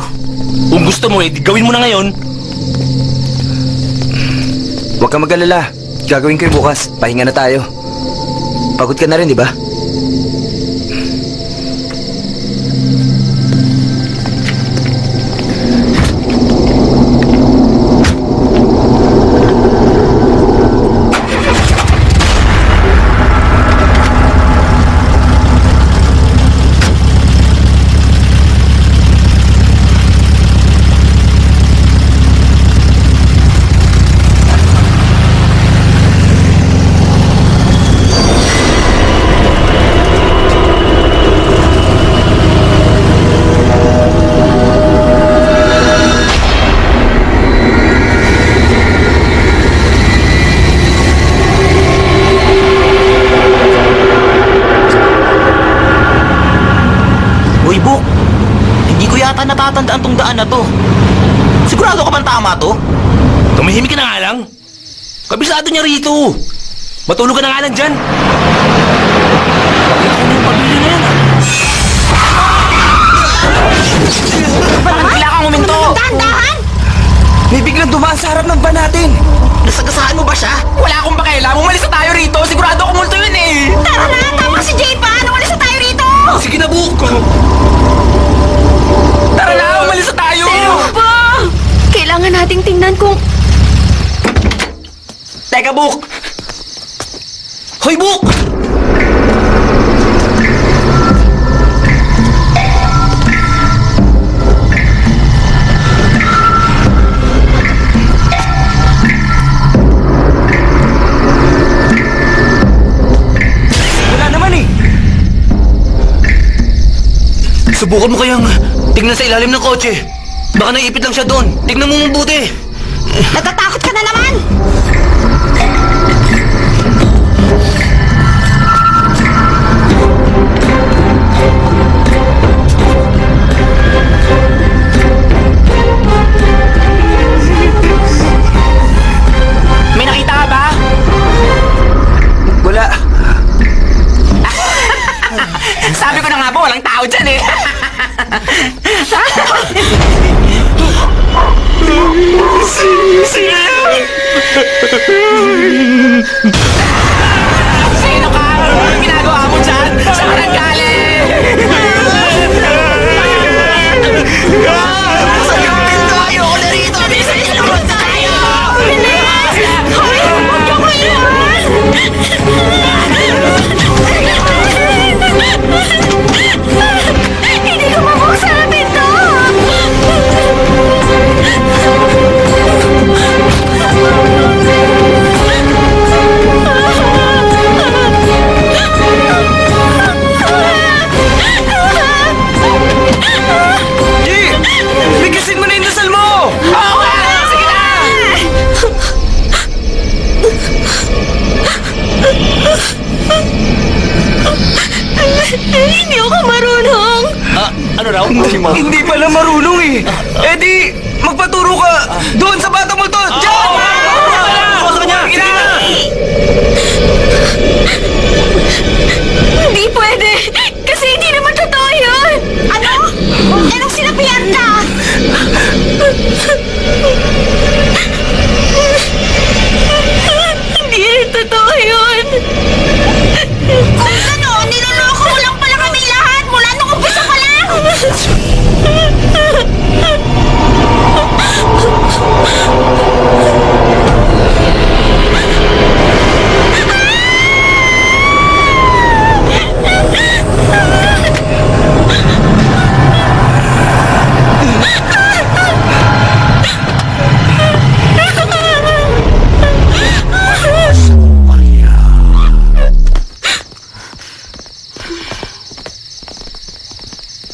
Kung gusto mo, gawin mo na ngayon.
Huwag kang mag-alala. Gagawin ko yung bukas. Pahinga na tayo. Pagod ka na rin, di ba?
Uy, Buk! Hindi ko yata natatandaan tong daan na to. Sigurado ka bang tama to?
Tumahimik ka na nga lang. Kabisado niya rito. Matulog ka na nga lang dyan.
Bakit bigla kang huminto?
Dahan-dahan!
May biglang dumaan sa harap ng van natin.
Nasagasaan mo ba siya? Wala akong pakialam. Umalis na tayo rito. Sigurado ko multo yun eh.
Tara na! Tama si Jay pa! Umalis na tayo rito!
Sige na, Buk.
Tara na! Umalis na tayo!
Pero ba? Kailangan nating tingnan kung...
Teka, Buk! Hoy, Buk!
Wala naman eh.
Subukan mo kayang tingnan sa ilalim ng kotse. Baka naiipit lang siya doon. Tignan mo mabuti.
Natatakot ka na naman!
May nakita ka ba?
Wala.
Sabi ko na nga po, walang tao dyan eh.
Hindi ako marunong.
Ano raw?
Hindi pala marunong eh. Eh di, magpaturo ka doon sa batang multo. Diyan!
Sa kanya!
Hindi pwede. Kasi hindi naman totoo yun.
Ano? Anong sinabihan ka?
Hindi rin totoo yun.
Kung gano'n, niloloko mo lang pala kami lahat mula nung umpisa pa lang!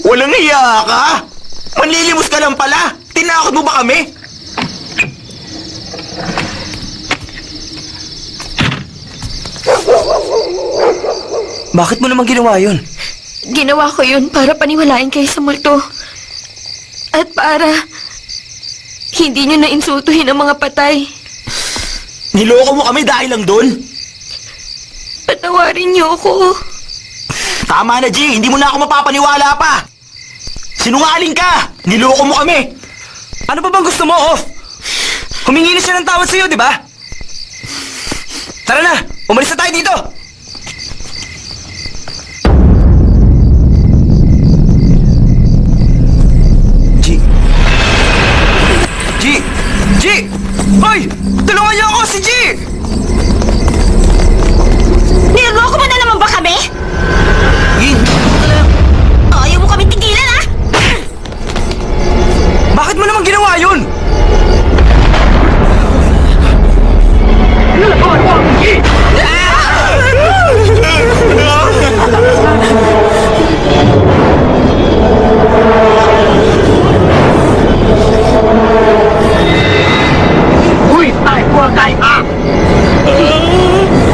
Walang hiya ka? Manlilimos ka lang pala. Tinakot mo ba kami?
Bakit mo naman ginawa yun?
Ginawa ko yun para paniwalain kayo sa multo. At para hindi nyo na-insultuhin ang mga patay.
Niloko mo kami dahil lang doon.
Patawarin niyo ako.
Tama na, G. Hindi mo na ako mapapaniwala pa. Sinungaling ka. Niloko mo kami.
Ano pa bang gusto mo, Off? Humingi na siya ng tawad sa'yo, di ba? Tara na! Umalis na tayo dito! G! G! G! Hoy! Tulungan niyo ako, si G!
Niloloko mo na naman ba kami?
Ying!
Ayaw mo kami tigilan, ha?
Bakit mo naman ginawa yun?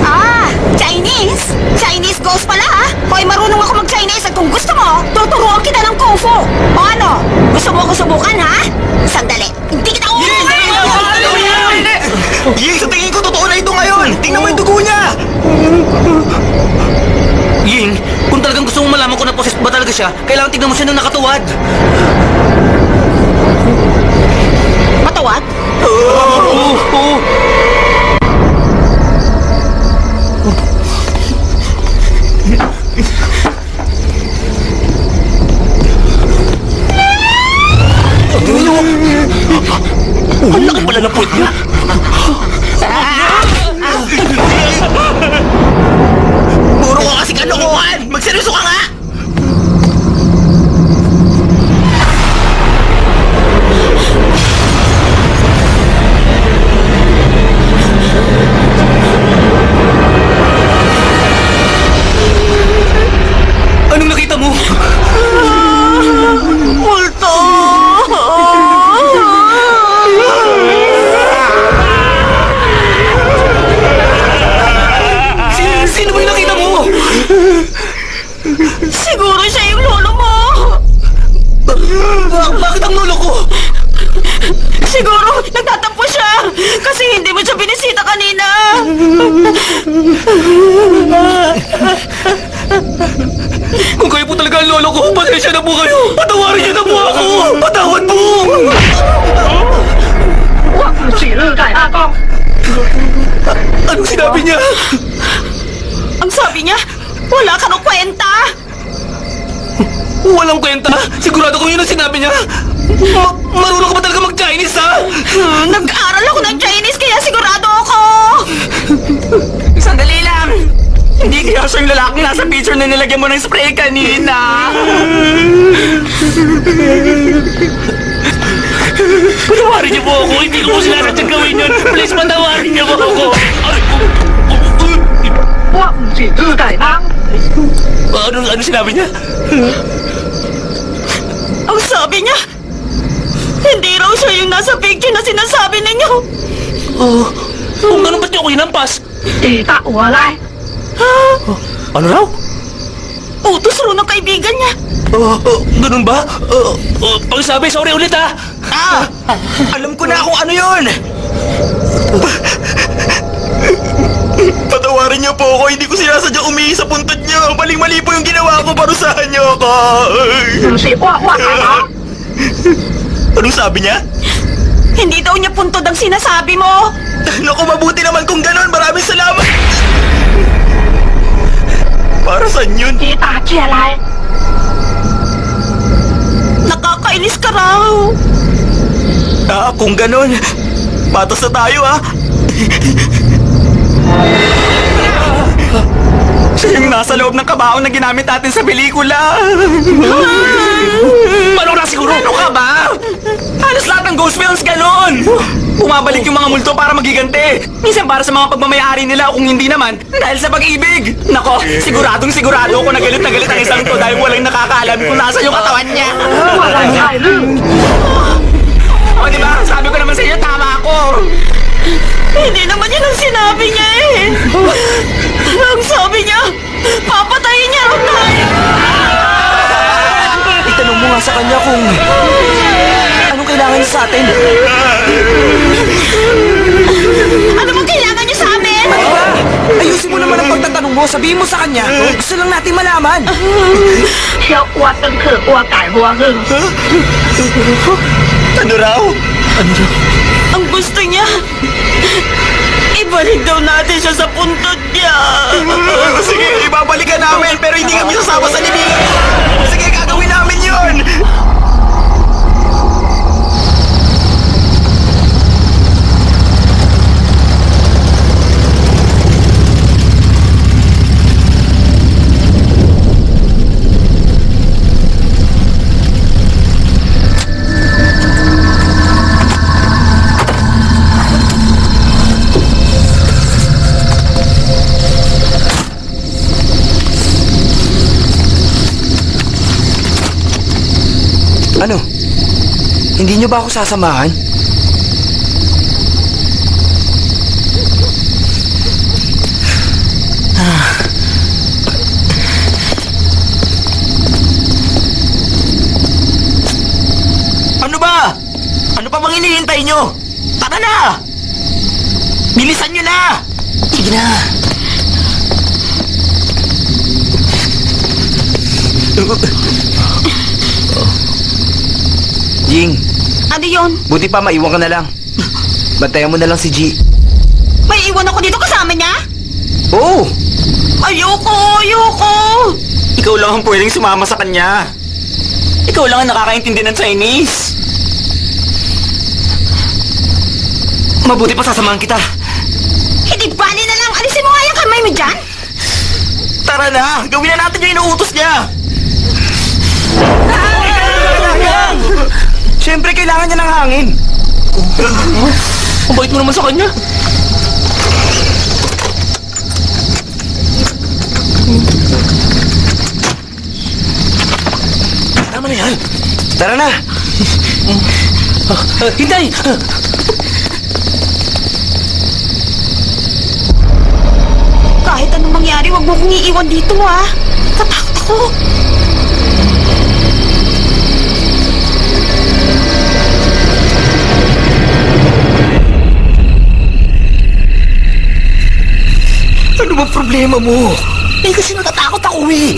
Ah, Chinese? Chinese ghost pala, ha? Hoy, marunong ako mag-Chinese at kung gusto mo, tuturuan kita ng Kung Fu. O ano? Gusto mo ako subukan, ha? Sandali. Hindi kita
Ying, sa tingin ko totoo na ito ngayon. Tingnan mo yung dugo niya.
Ying, kung talagang gusto mo malaman kung na-possessed ba talaga siya, kailangan tignan mo siya ng nakatuwad.
Matawad?
Oo.
Ang laki pala ng puwet niya. Puro ka kasi kalokohan. Magseryoso ka nga.
Anong nakita mo?
Multo!
Sino ba yung nakita mo?
Siguro siya yung lolo mo!
Bakit ang lolo ko?
Siguro nagtatampo siya kasi hindi mo siya binisita kanina!
Kung kayo po talaga ang lolo ko, pasensya na po kayo. Patawarin niyo na po ako. Patawad po. Anong sinabi niya?
Ang sabi niya, wala ka nung kwenta!
Walang kwenta? Sigurado ko yun ang sinabi niya? Marunong ka ba talaga mag-Chinese, ha?
Nag-aral ako ng Chinese kaya sigurado ako!
Sandali lang! Hindi kaya siya yung lalaking nasa picture na nilagyan mo ng spray kanina!
Patawarin niyo po ako. Hindi ko po sinasadyang gawin yun. Please, patawarin niyo po ako. Ano sinabi niya?
Ang sabi niya, hindi raw siya yung nasa picture na sinasabi ninyo!
Kung ganun ba't niyo ako hinampas?
Ano raw?
Utos ro ng kaibigan niya.
Ganun ba? Pagsabi, sorry ulit ha!
Alam ko na kung ano yun!
Patawarin niyo po ako. Hindi ko sinasadyang umihi sa puntod niyo. Maling-mali po yung ginawa ko. Parusahan niyo ako. Anong sabi niya?
Hindi daw niya puntod ang sinasabi mo.
Naku, mabuti naman kung ganon. Maraming salamat. Para saan yun?
Nakakainis ka raw.
Kung ganon, patas na tayo Siya yung nasa loob ng kabaong na ginamit natin sa pelikula.
Paano na siguro?
Ano ka ba? Halos lahat ng ghost films ganon. Bumabalik yung mga multo para magiganti. Minsan para sa mga pagmamayari nila o kung hindi naman, dahil sa pag-ibig. Nako, sigurado ako na galit ang isang to dahil walang nakakaalam kung nasa yung katawan niya. O diba, sabi ko naman sa iyo, tama ako.
Hindi naman yun ang sinabi niya eh. Ang sabi niya, papatayin niya raw tayo.
Itanong mo nga sa kanya kung anong kailangan niya sa atin.
Ano bang kailangan niyo sa amin?
Ano ba? Ayusin mo naman ang pagtatanong mo. Sabihin mo sa kanya. Gusto lang natin malaman.
Ano raw?
Ang gusto niya, ibalik daw natin siya sa puntod niya.
Sige, ibabalikan namin pero hindi kami sasama sa libingan. Sige, gagawin namin yun.
Ano? Hindi niyo ba ako sasamahan?
Ano ba? Ano pa bang hinihintay nyo? Tara na! Bilisan nyo na! Sige na!
Jing,
Ano yun?
buti pa maiwan ka na lang. Bantayan mo na lang si G.
May iwan ako dito kasama niya?
Oo!
Ayoko!
Ikaw lang ang pwedeng sumama sa kanya. Ikaw lang ang nakakaintindi ng Chinese. Mabuti pa sasamahan kita.
Hindi bali na lang. Alisin mo nga yung kamay mo dyan.
Tara na! Gawin na natin yung inuutos niya!
Siyempre, kailangan niya ng hangin.
Ang bait mo naman sa kanya.
Tama na yan.
Tara na!
Hintay!
Kahit anong mangyari, wag mo kong iiwan dito ah. Tatakot ako.
Ano ba problema mo? Eh kasi natatakot ako eh.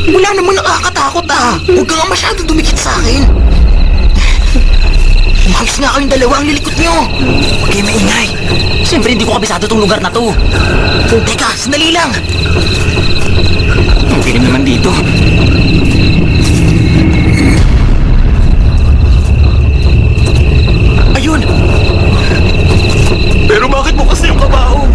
Wala namang nakakatakot Huwag ka nga masyadong dumikit sa akin. Umayos nga kayong dalawa ang lilikot nyo. Huwag kayo maingay. Siyempre hindi ko kabisado tong lugar na to. Teka, sandali lang. Ang pilim naman dito. Ayun! Pero bakit mo kasi yung kabaong?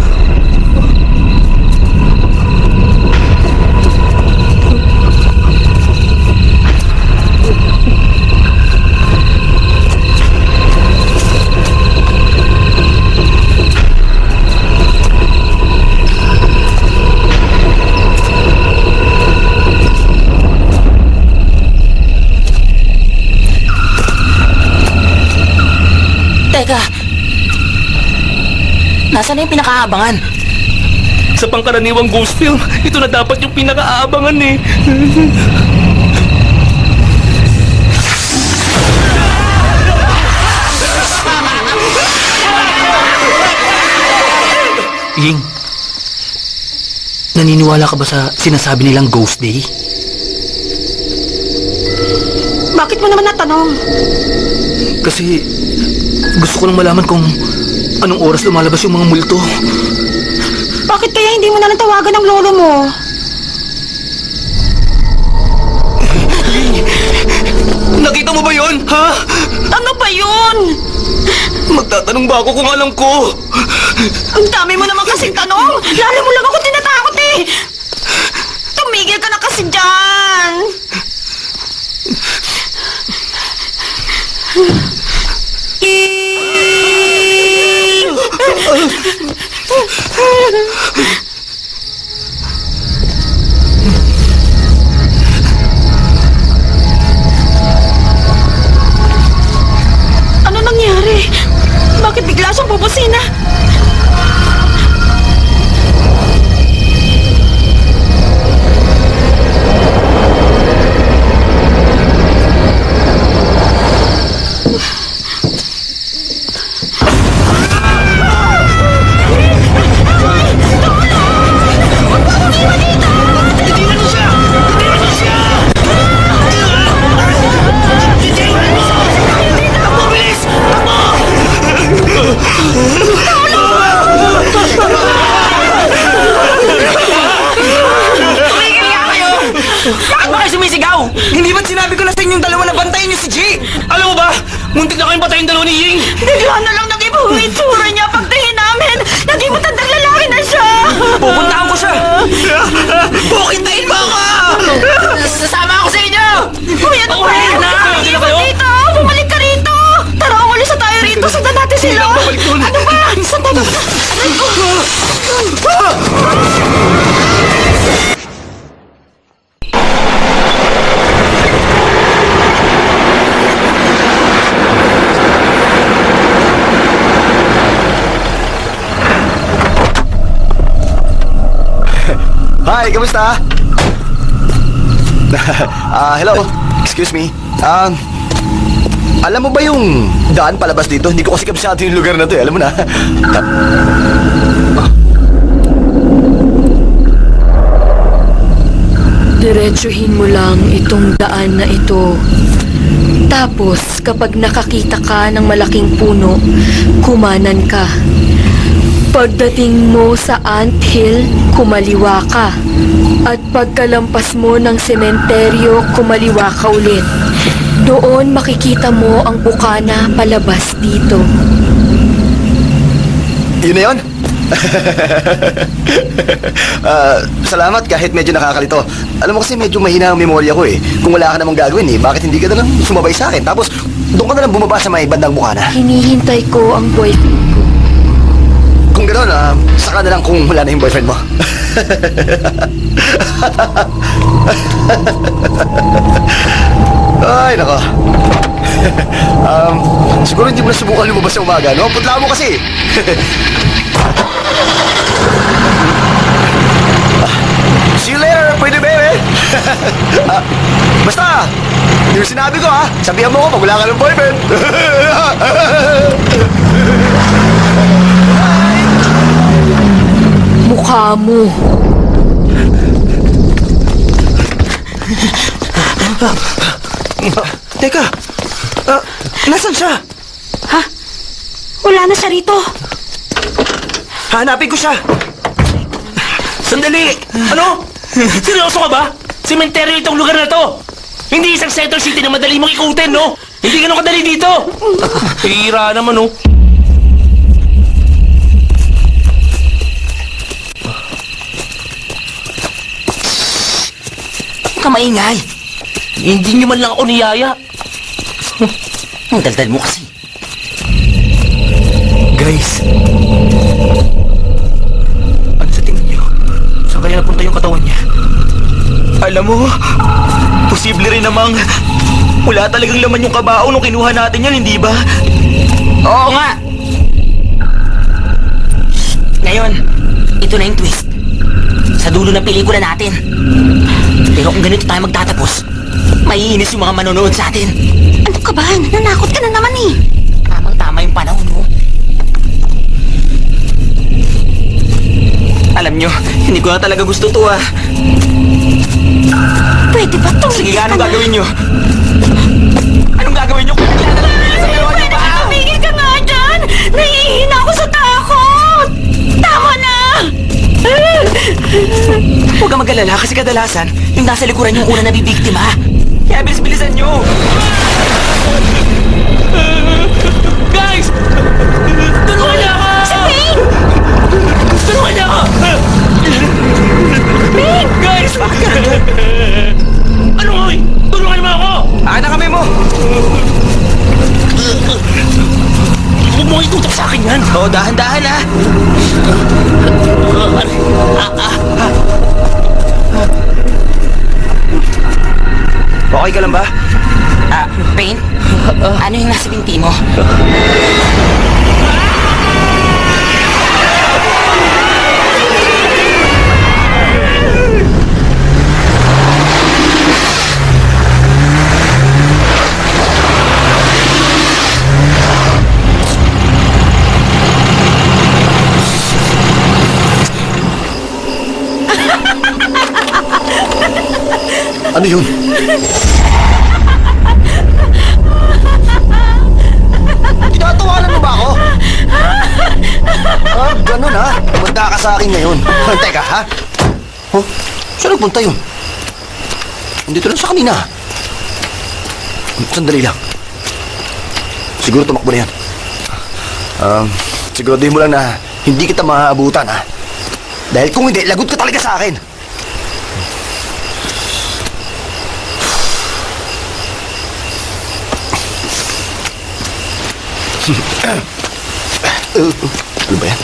Teka. Nasaan na yung pinakaabangan?
Sa pangkaraniwang ghost film, ito na dapat yung pinaka-aabangan eh.
Ying, naniniwala ka ba sa sinasabi nilang Ghost Day?
Bakit mo naman natanong?
Kasi gusto ko lang malaman kung anong oras lumalabas yung mga multo.
Bakit kaya hindi mo na lang tawagan ng lolo mo?
Nakita mo ba yon? Ha?
Ano ba yun?
Magtatanong ba ako kung alam ko?
Ang dami mo naman kasing tanong. Lalo mo lang ako tinatakot eh. Tumigil ka na kasi dyan. Ano nangyari? Bakit bigla siyang bubusina?
Bakit ba kayo sumisigaw? Hindi ba't sinabi ko na sa inyong dalawa na bantayin niyo si G?
Alam mo ba, muntik na kayong patayin dalawa ni Ying.
Bigla na lang nag-iba ang itsura niya pagtingin namin. Naging matandang lalaki na siya.
Pupuntahan ko siya! Bukintayin mo ako! Sasama ako sa inyo!
Uy, ano ba?
Hindi na kayo?
Dito! Bumalik ka rito! Tara, umalis na tayo rito. Sundan natin sila.
Babalik doon.
Ano ba? Sundan natin. Aray ko.
Hi, kamusta? Hello. Excuse me. Alam mo ba yung daan palabas dito? Hindi ko kasi kabisado yung lugar na to eh. Alam mo na.
Diretsuhin mo lang itong daan na ito. Tapos, kapag nakakita ka ng malaking puno, kumanan ka. Pagdating mo sa anthill, kumaliwa ka. At pagkalampas mo ng sementeryo, kumaliwa ka ulit. Doon makikita mo ang bukana palabas dito.
Yun na yun? Salamat kahit medyo nakakalito. Alam mo kasi medyo mahina ang memorya ko eh. Kung wala ka namang gagawin eh, bakit hindi ka na lang sumabay sa akin? Tapos, doon ka na lang bumaba sa may bandang bukana.
Hinihintay ko ang boyfriend ko.
Kung gano'n, saka na lang kung wala na yung boyfriend mo. Ay, nako. Siguro hindi mo na subukan lumabas sa umaga, no? Putla mo kasi. See you later, pwede baby. Basta, yung sinabi ko sabihan mo ko pag wala ka ng boyfriend.
Mukha mo.
Teka, nasan siya?
Ha? Wala na siya rito.
Hanapin ko siya.
Sandali! Ano? Seryoso ka ba? Sementeryo itong lugar na to! Hindi isang center city na madali mong ikutin, no? Hindi ganun kadali dito! Hira naman, no?
Huwag ka maingay.
Hindi niyo man lang ako niyaya.
Ang daldal mo kasi.
Guys, ano sa tingin niyo? Saan kaya napunta yung katawan niya? Alam mo, posible rin namang wala talagang laman yung kabao nung kinuha natin yan, hindi ba?
Oo nga! Ngayon, ito na yung twist. sa dulo ng pelikula natin. Pero kung ganito tayo magtatapos, maiinis yung mga manonood sa atin.
Ano ka ba? Nananakot ka na naman eh.
Tamang-tama yung panahon mo.
Alam nyo, hindi ko na talaga gusto to ah.
Pwede ba tumigil
Sige,
ka
anong
na?
gagawin nyo? Anong gagawin nyo? Kung bigla na lang nila sa dalawa nyo
Pwede
ba?
ba tumigil ka nga dyan? Nahihina ako sa takot! Tama na!
Huwag kang mag-alala kasi kadalasan, yung nasa likuran yung una nabibiktima. Kaya bilis-bilisan nyo!
Guys! Tulungan niyo ako!
Si Ping!
Tulungan niyo ako! Guys!
Bakit ka nandun?
Ano nga eh? Tulungan mo ako!
Na kami mo!
Huwag mo itutok sa akin yan!
Oo, dahan-dahan ah! Okay ka lang ba?
Pain? Ano yung nasa binti mo?
Ano yun? Tinatawanan mo ba ako? Ganun ha? Tumanda ka sa akin ngayon. Teka ha? Oh, saan nagpunta yun? Nandito lang sa kanina. Sandali lang. Siguro tumakbo na yan. Siguraduhin mo lang na hindi kita maaabutan ha? Dahil kung hindi, lagot ka talaga sa akin. Ano ba yan?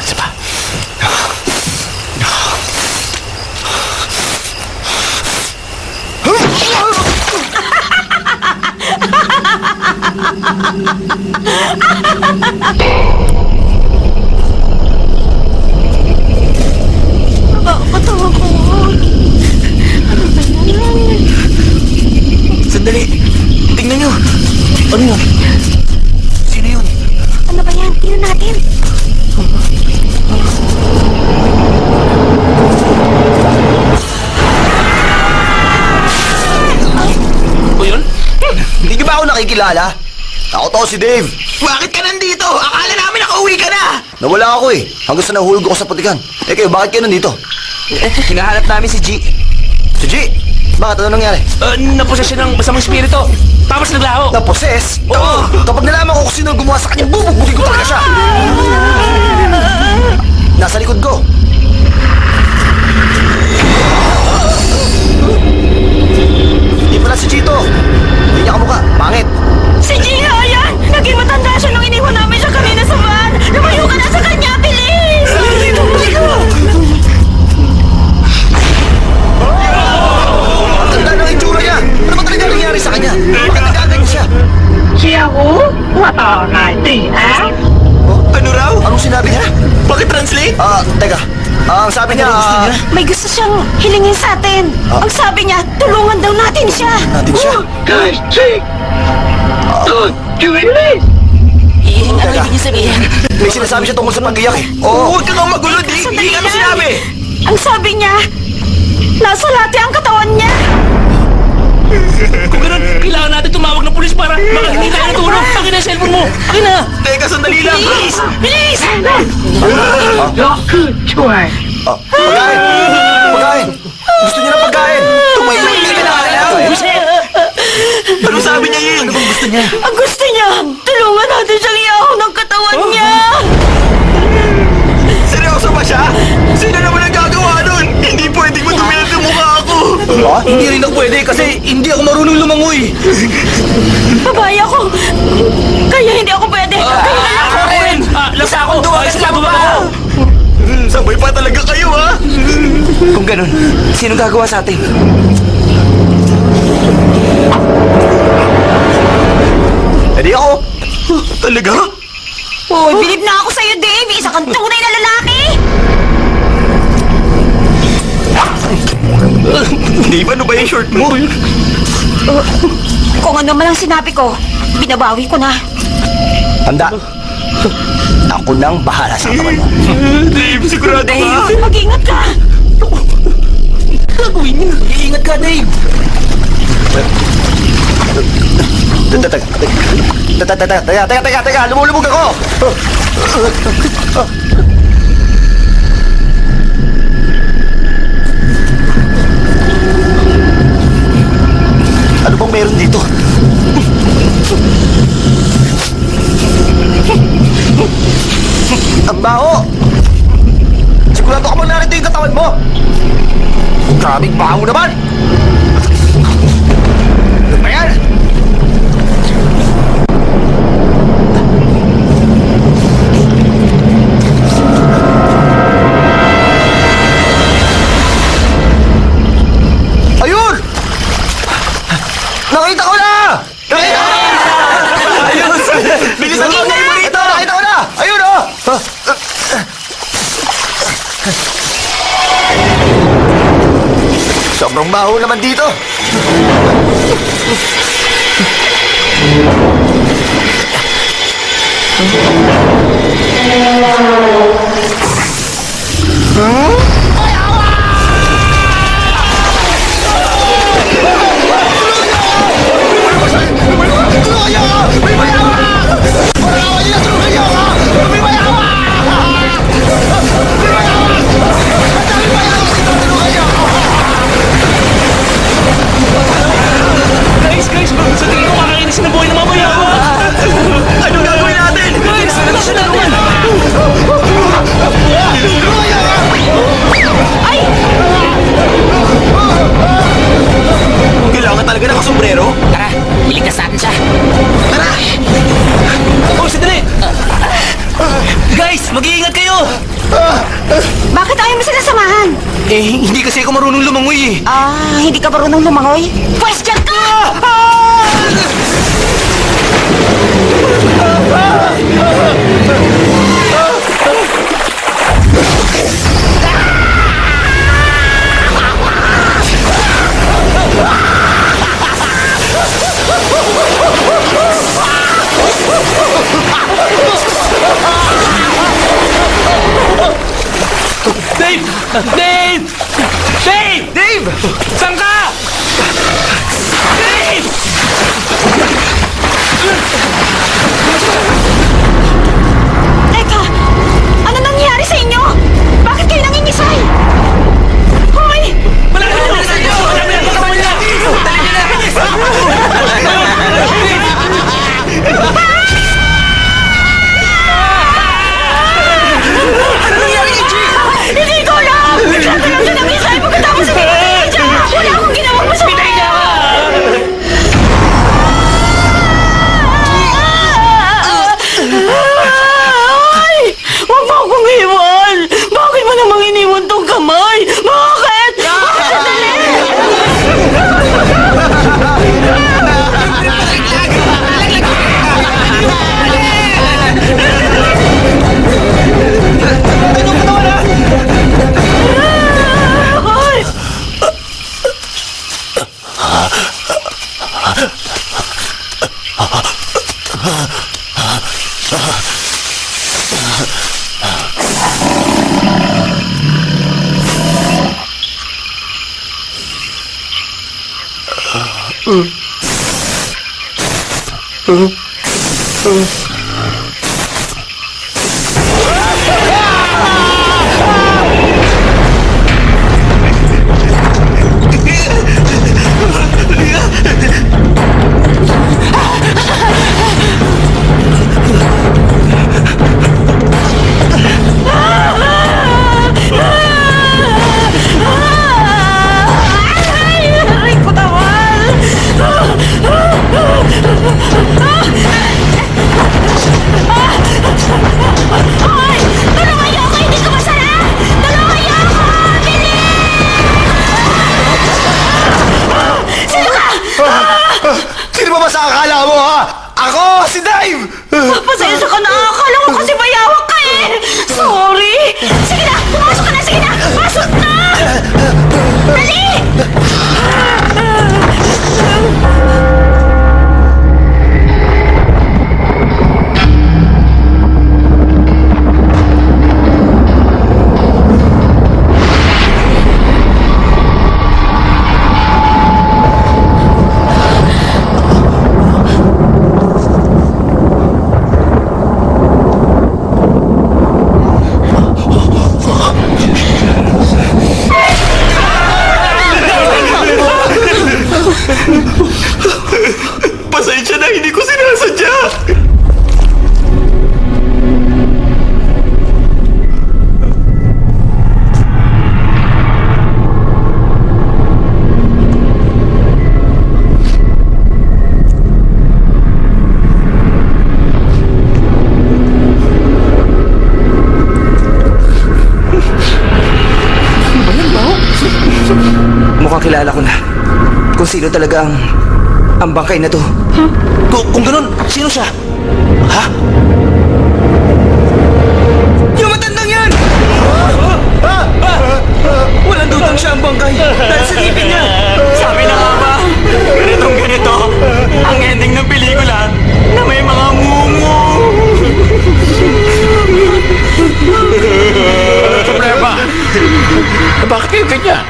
Isa pa.
Nakakatawa ko. Ano ba yan?
Sandali! Tingnan nyo! Ano yun? Sino yun?
Ano ba yan? Tingnan natin.
O yun?
Hindi ka ba ako nakikilala? Ako to si Dave.
Bakit ka nandito? Akala namin nakauwi ka na!
Nawala ako eh. Hanggang sa nahulog ako sa putikan. Eh kayo, bakit kayo nandito?
Hinahanap namin si G.
Si G! Bakit? Ano nangyari?
Naposes siya ng masamang spirito. Tapos naglaho.
Na-possess?
Oo.
Kapag nalaman ko kung sino ang gumawa sa kanya, bubugbugin ko talaga siya! Nasa likod ko. Hindi pala si Chito. Hindi niya kamukha. Pangit.
Si Gia, yan! Naging matanda siya nung iniwan namin siya kanina sa van! Lumayo ka na sa kanya, bilis!
Ang ganda ng itsura niya. Ano ba talaga nangyari sa kanya? Bakit nagaganyan siya?
Ano raw?
Anong sinabi niya?
Pakitranslate?
Teka. Ang sabi niya,
May gusto siyang hilingin sa atin. Ang sabi niya, tulungan daw natin siya.
natin siya.
Ano ibig niya sabihin?
May sinasabi siya tungkol sa pag-iyak eh. Oo.
Huwag ka nga magulo, di!
Sandali
Ano
lang.
sinabi?
Ang sabi niya, nasa lati ang katawan niya.
Kung ganun, kailangan natin tumawag ng pulis para baka hindi tayo natulog. Akin na yung cellphone mo. Akin na.
Teka, sandali lang!
Bilis! Bilis!
Pagkain! Pagkain! Gusto niya ng pagkain! Tumayo! Hindi ka nakakalaw!
Ano sabi niya yun? Ano bang gusto niya?
Ang gusto niya, tulungan natin siyang iyaw ng katawan niya.
Hindi rin ako pwede kasi hindi ako marunong lumangoy.
Babae ako. Kaya hindi ako pwede. Kaya
Ako rin!
Lasa ako!
Sa baba!
Sabay pa talaga kayo, ha?
Kung ganun, sinong gagawa sa atin?
Hindi ako. Talaga?
Uy, bilib na ako sa'yo, Dave. Isa kang tunay na lalaki.
Dave, ano ba yung short mo?
Kung ano man ang sinabi ko, binabawi ko na.
Tanda. Ako nang bahala sa katawan mo.
Dave, sigurado
Dave, mag-ingat ka.
Iingat ka, Dave!
Teka, lumulubog ako! Ano bang meron dito? Ang baho! Sigurado ka bang narito yung katawan mo? Grabing baho naman! Ano ba yan? Ayun! Nakita ko na! Nakita ko na! Ayos! Bilisan mo! Ito, nakita ko na! Ayun, oh! Sobrang baho naman dito.
Guys! Sa tingin ko kakainis ng buhay ng mamaya ko! Anong gagawin natin? Guys! Ano natin?
Kailangan talaga nakasombrero.
Tara, iligtas natin siya.
Tara!
Oh, sandali! Guys! Mag-iingat kayo!
Bakit ayaw mo sila samahan?
Eh, hindi kasi ako marunong lumangoy eh.
Hindi ka marunong lumangoy? Pwes dyan ka!
Dave! Dave! Dave!
Dave!
Saan ka? Dave!
Teka! Ano nangyari sa inyo? Bakit kayo nangingisay? Hoy!
Malapit na sa inyo! Malapit na sa inyo!
Hindi ko alam! Bigla ka lang siya nangisay pagkatapos sa pinatay siya! Wala akong ginawang masama!
Pitay niya ka!
Ay! Huwag mo akong iwan! Bakit mo namang iniwan tong kamay? Bakit? Sandali! Ay!
kung sino talaga ang bangkay na to.
Kung ganun, sino siya? Ha?
Yung matandang yan! Walang dudang siya ang bangkay dahil sa ngipin niya.
Sabi na nga ba, ganito, ang ending ng pelikula na may mga mumu.
Ano problema? Bakit kayo ganyan?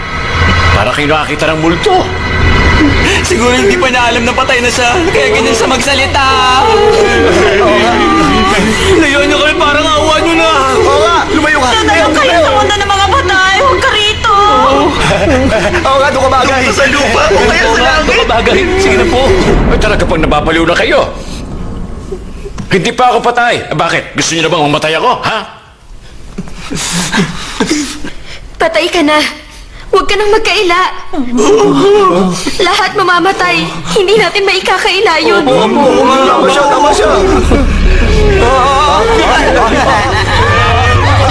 Para kayo nakakita ng multo.
Siguro hindi pa niya alam na patay na siya, kaya ganyan siya magsalita. Layuan niyo kami, parang awa niyo na.
Oo nga, lumayo ka.
Tanayo kayo sa mundo ng mga patay. Huwag ka rito.
Oo nga, doon ka bagay. Sa lupa, o kaya sa langit.
Bagay, sige na po.
Ay talaga pang nababaliw na kayo. Hindi pa ako patay. Bakit? Gusto niyo na bang mamatay ako? Ha?
Patay ka na. Huwag ka nang magkaila. Lahat mamamatay. Hindi natin maikakaila yun.
Tama siya, tama siya.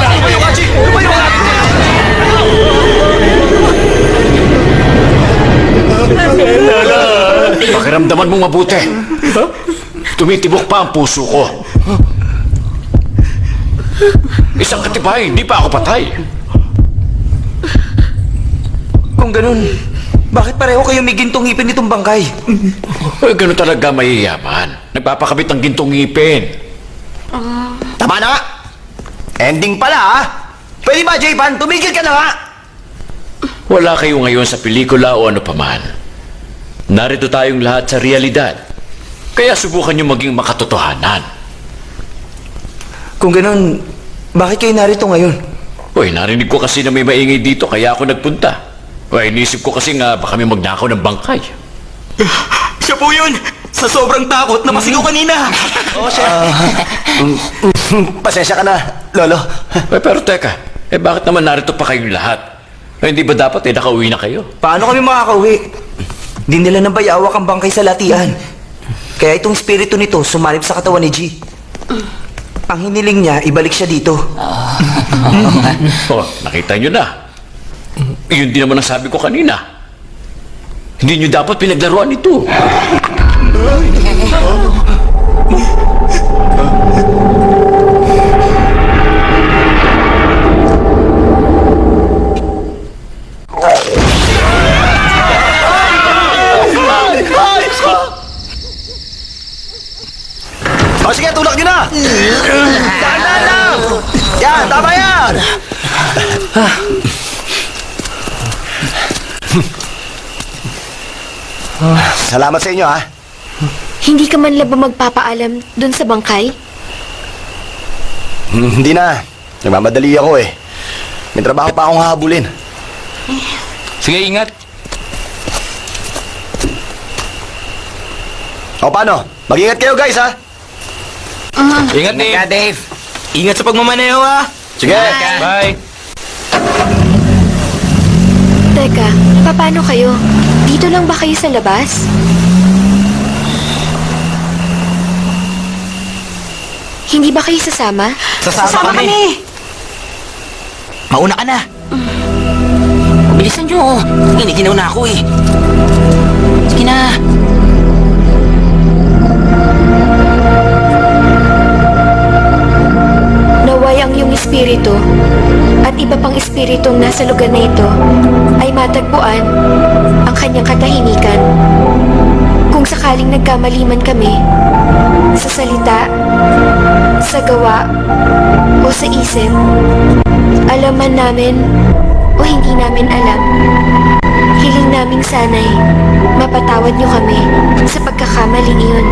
Lumayo ka, Chi. Lumayo ka.
Pakiramdaman mong mabuti. Tumitibok pa ang puso ko. Isang katibay, hindi pa ako patay.
Kung ganun, bakit pareho kayo may gintong ngipin nitong bangkay?
Ay, ganun talaga mayayaman. Nagpapakabit ng gintong ngipin.
Tama na nga. Ending pala, ha? Pwede ba, J-Pan? Tumigil ka na nga.
Wala kayo ngayon sa pelikula o ano paman. Narito tayong lahat sa realidad. Kaya subukan nyo maging makatotohanan.
Kung ganun, bakit kayo narito ngayon?
Uy, narinig ko kasi na may maingay dito kaya ako nagpunta. Uy, inisip ko kasi nga baka may magnakaw ng bangkay.
Siya po yun! Sa sobrang takot na masigaw kanina!
Oo, siya. Pasensya ka na, Lolo.
Uy, pero teka, bakit naman narito pa kayong lahat? Hindi ba dapat nakauwi na kayo?
Paano kami makakauwi? Dinala ng bayawak ang bangkay sa latian. Kaya itong espiritu nito sumalip sa katawan ni G. Ang hiniling niya, ibalik siya dito.
Oh, nakita nyo na. Yun din naman ang sabi ko kanina. Hindi nyo dapat pinaglaruan ito.
O sige, tulak nyo na! Dahan-dahan lang! Yan, tama yan! Salamat sa inyo, ha?
Hindi ka man lang ba magpapaalam dun sa bangkay?
Hindi na. Nagmamadali ako eh. May trabaho pa akong habulin.
Sige, ingat.
O paano? Mag-ingat kayo guys, ha?
Ingat, Dave.
Dave! Ingat sa pagmamaneho, ha!
Sige!
Bye.
Teka, paano kayo? Dito lang ba kayo sa labas? Hindi ba kayo sasama?
Sasama kami! Mauna ka na! Bilisan nyo! Iniginaw na ako eh! Sige na!
Naway ang iyong espiritu at iba pang espiritong nasa lugar na ito ay matagpuan ang kanyang katahimikan. Kung sakaling nagkamali man kami sa salita, sa gawa, o sa isip, alam man namin o hindi namin alam, hiling naming sanay mapatawad niyo kami sa pagkakamaling iyon.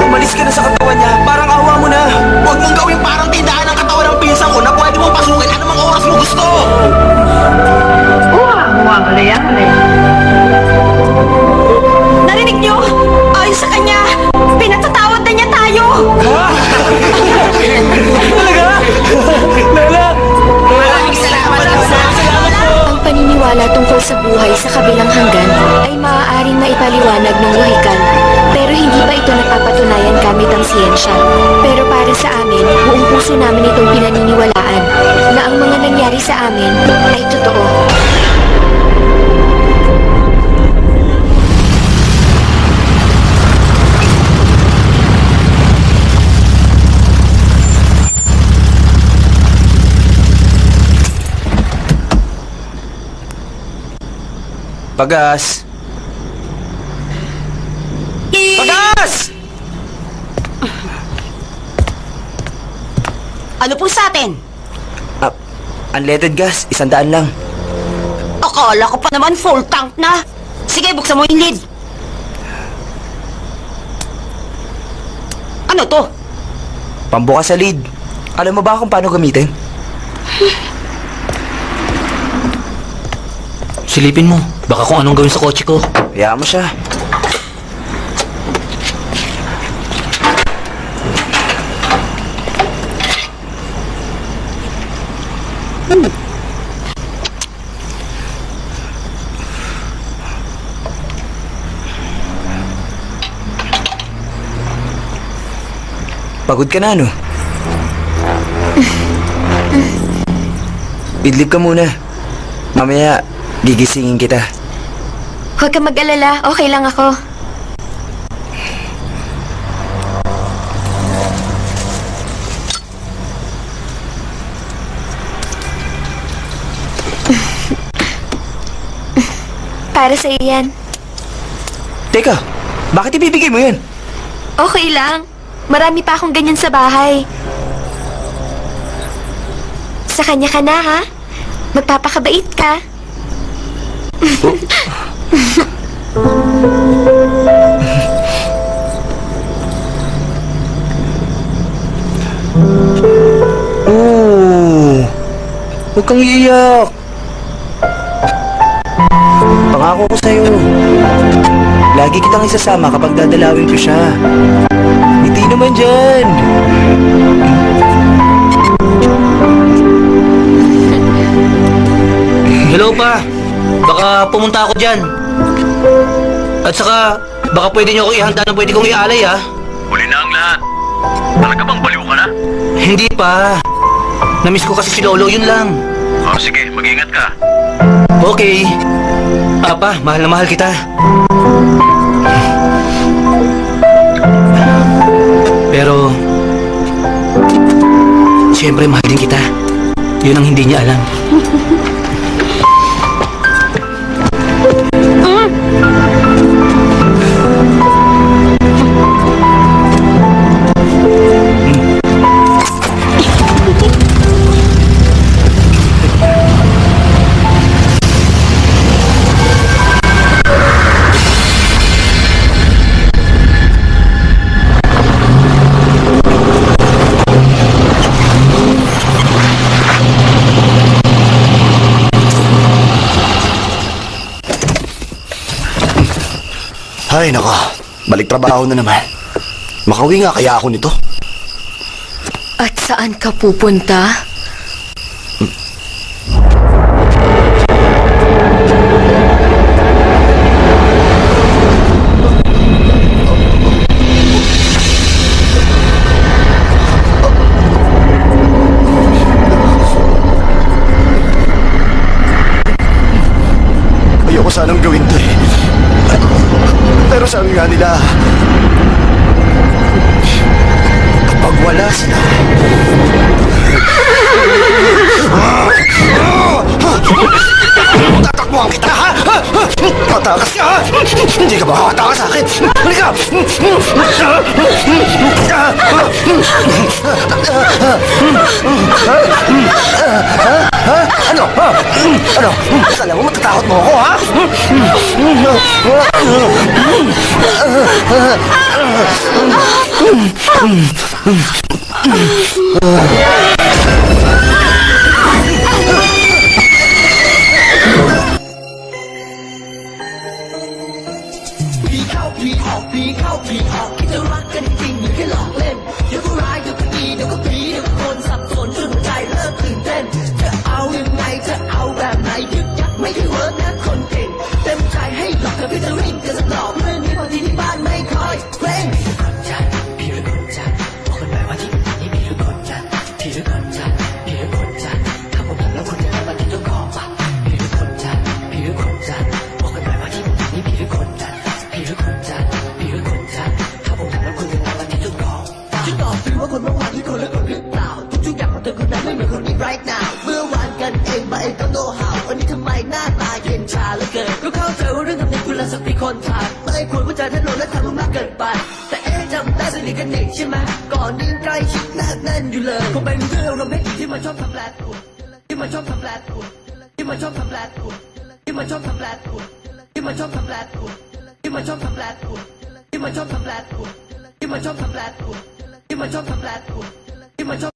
Umalis ka na sa katawan niya. Parang awa mo na.
Huwag mong gawing parang tindahan ng katawan ng pinsan ko na pwede mong pasukin anumang oras mo gusto!
Narinig niyo? Ayon sa kanya,
tungkol sa buhay sa kabilang hanggan ay maaaring maipaliwanag ng lohikal. Pero hindi pa ito napapatunayan gamit ang siyensya. Pero para sa amin, buong puso namin itong pinaniniwalaan na ang mga nangyari sa amin ay totoo.
Pagas! Pagas!
Ano po sa atin?
Unleaded gas, 100 lang.
Akala ko pa naman full tank na. Sige, buksan mo yung lid. Ano to?
Pambukas sa lid. Alam mo ba kung paano gamitin?
Silipin mo. Baka kung anong gawin sa kotse ko.
Hayaan mo siya. Pagod ka na, no? Idlip ka muna. Mamaya, gigisingin kita.
Huwag ka mag-alala, okay lang ako. Para sa iyan.
Teka, bakit ibibigay mo yan?
Okay lang. Marami pa akong ganyan sa bahay. Sa kanya ka na, ha? Magpapakabait ka.
Huwag kang iiyak. Pangako ko sa'yo. Lagi kitang isasama kapag dadalawin ko siya. Hindi naman dyan.
Hello pa. Baka pumunta ako dyan. At saka, baka pwede niyo ako ihanda na pwede kong ialay, ha?
Huli na ang lahat. Talaga bang baliw ka na?
Hindi pa. Namiss ko kasi si Lolo, yun lang.
Oh, sige, mag-ingat ka.
Okay. Apa, mahal na mahal kita. Pero, siyempre mahal din kita. Yun ang hindi niya alam.
Ay, nako. Balik trabaho na naman. Makauwi nga kaya ako nito.
At saan ka pupunta?
Ayoko sanang gawin to eh. Pero sabi nga nila, kapag wala sila, tatakbuhan kita, ha? Tatakas ka, ha? Hindi ka ba makatakas sa akin? Halika! Ano? Ano? Akala mo matatakot mo ako, ha?
จะเอายังไงจะเอาแบบไหนยึกยักไม่ได้เวิร์กนะคน right now เมื่อวานกันเองมาเองก็ know how วันนี้ทำไมหน้าตาเย็นชาเหลือเกินก็เข้าใจว่าเรื่องทำนี้คุณละสักปีคนทางไม่ควรว่าจะถนนและทำมันมากเกินไปแต่จำได้สนิทกันนี่ใช่ไหมก่อนนี้ใกล้ชิดแนบแน่นอยู่เลยคงเป็นเรื่องเราไม่ที่มันชอบทำแปลกที่มันชอบทำแปลกที่มันชอบทำแปลกที่มันชอบทำแปลกที่มันชอบทำแปลกที่มันชอบทำแปลกที่มันชอบทำแปลกที่มันชอบทำแปลกที่มันชอบทำแปลกที่มันชอบ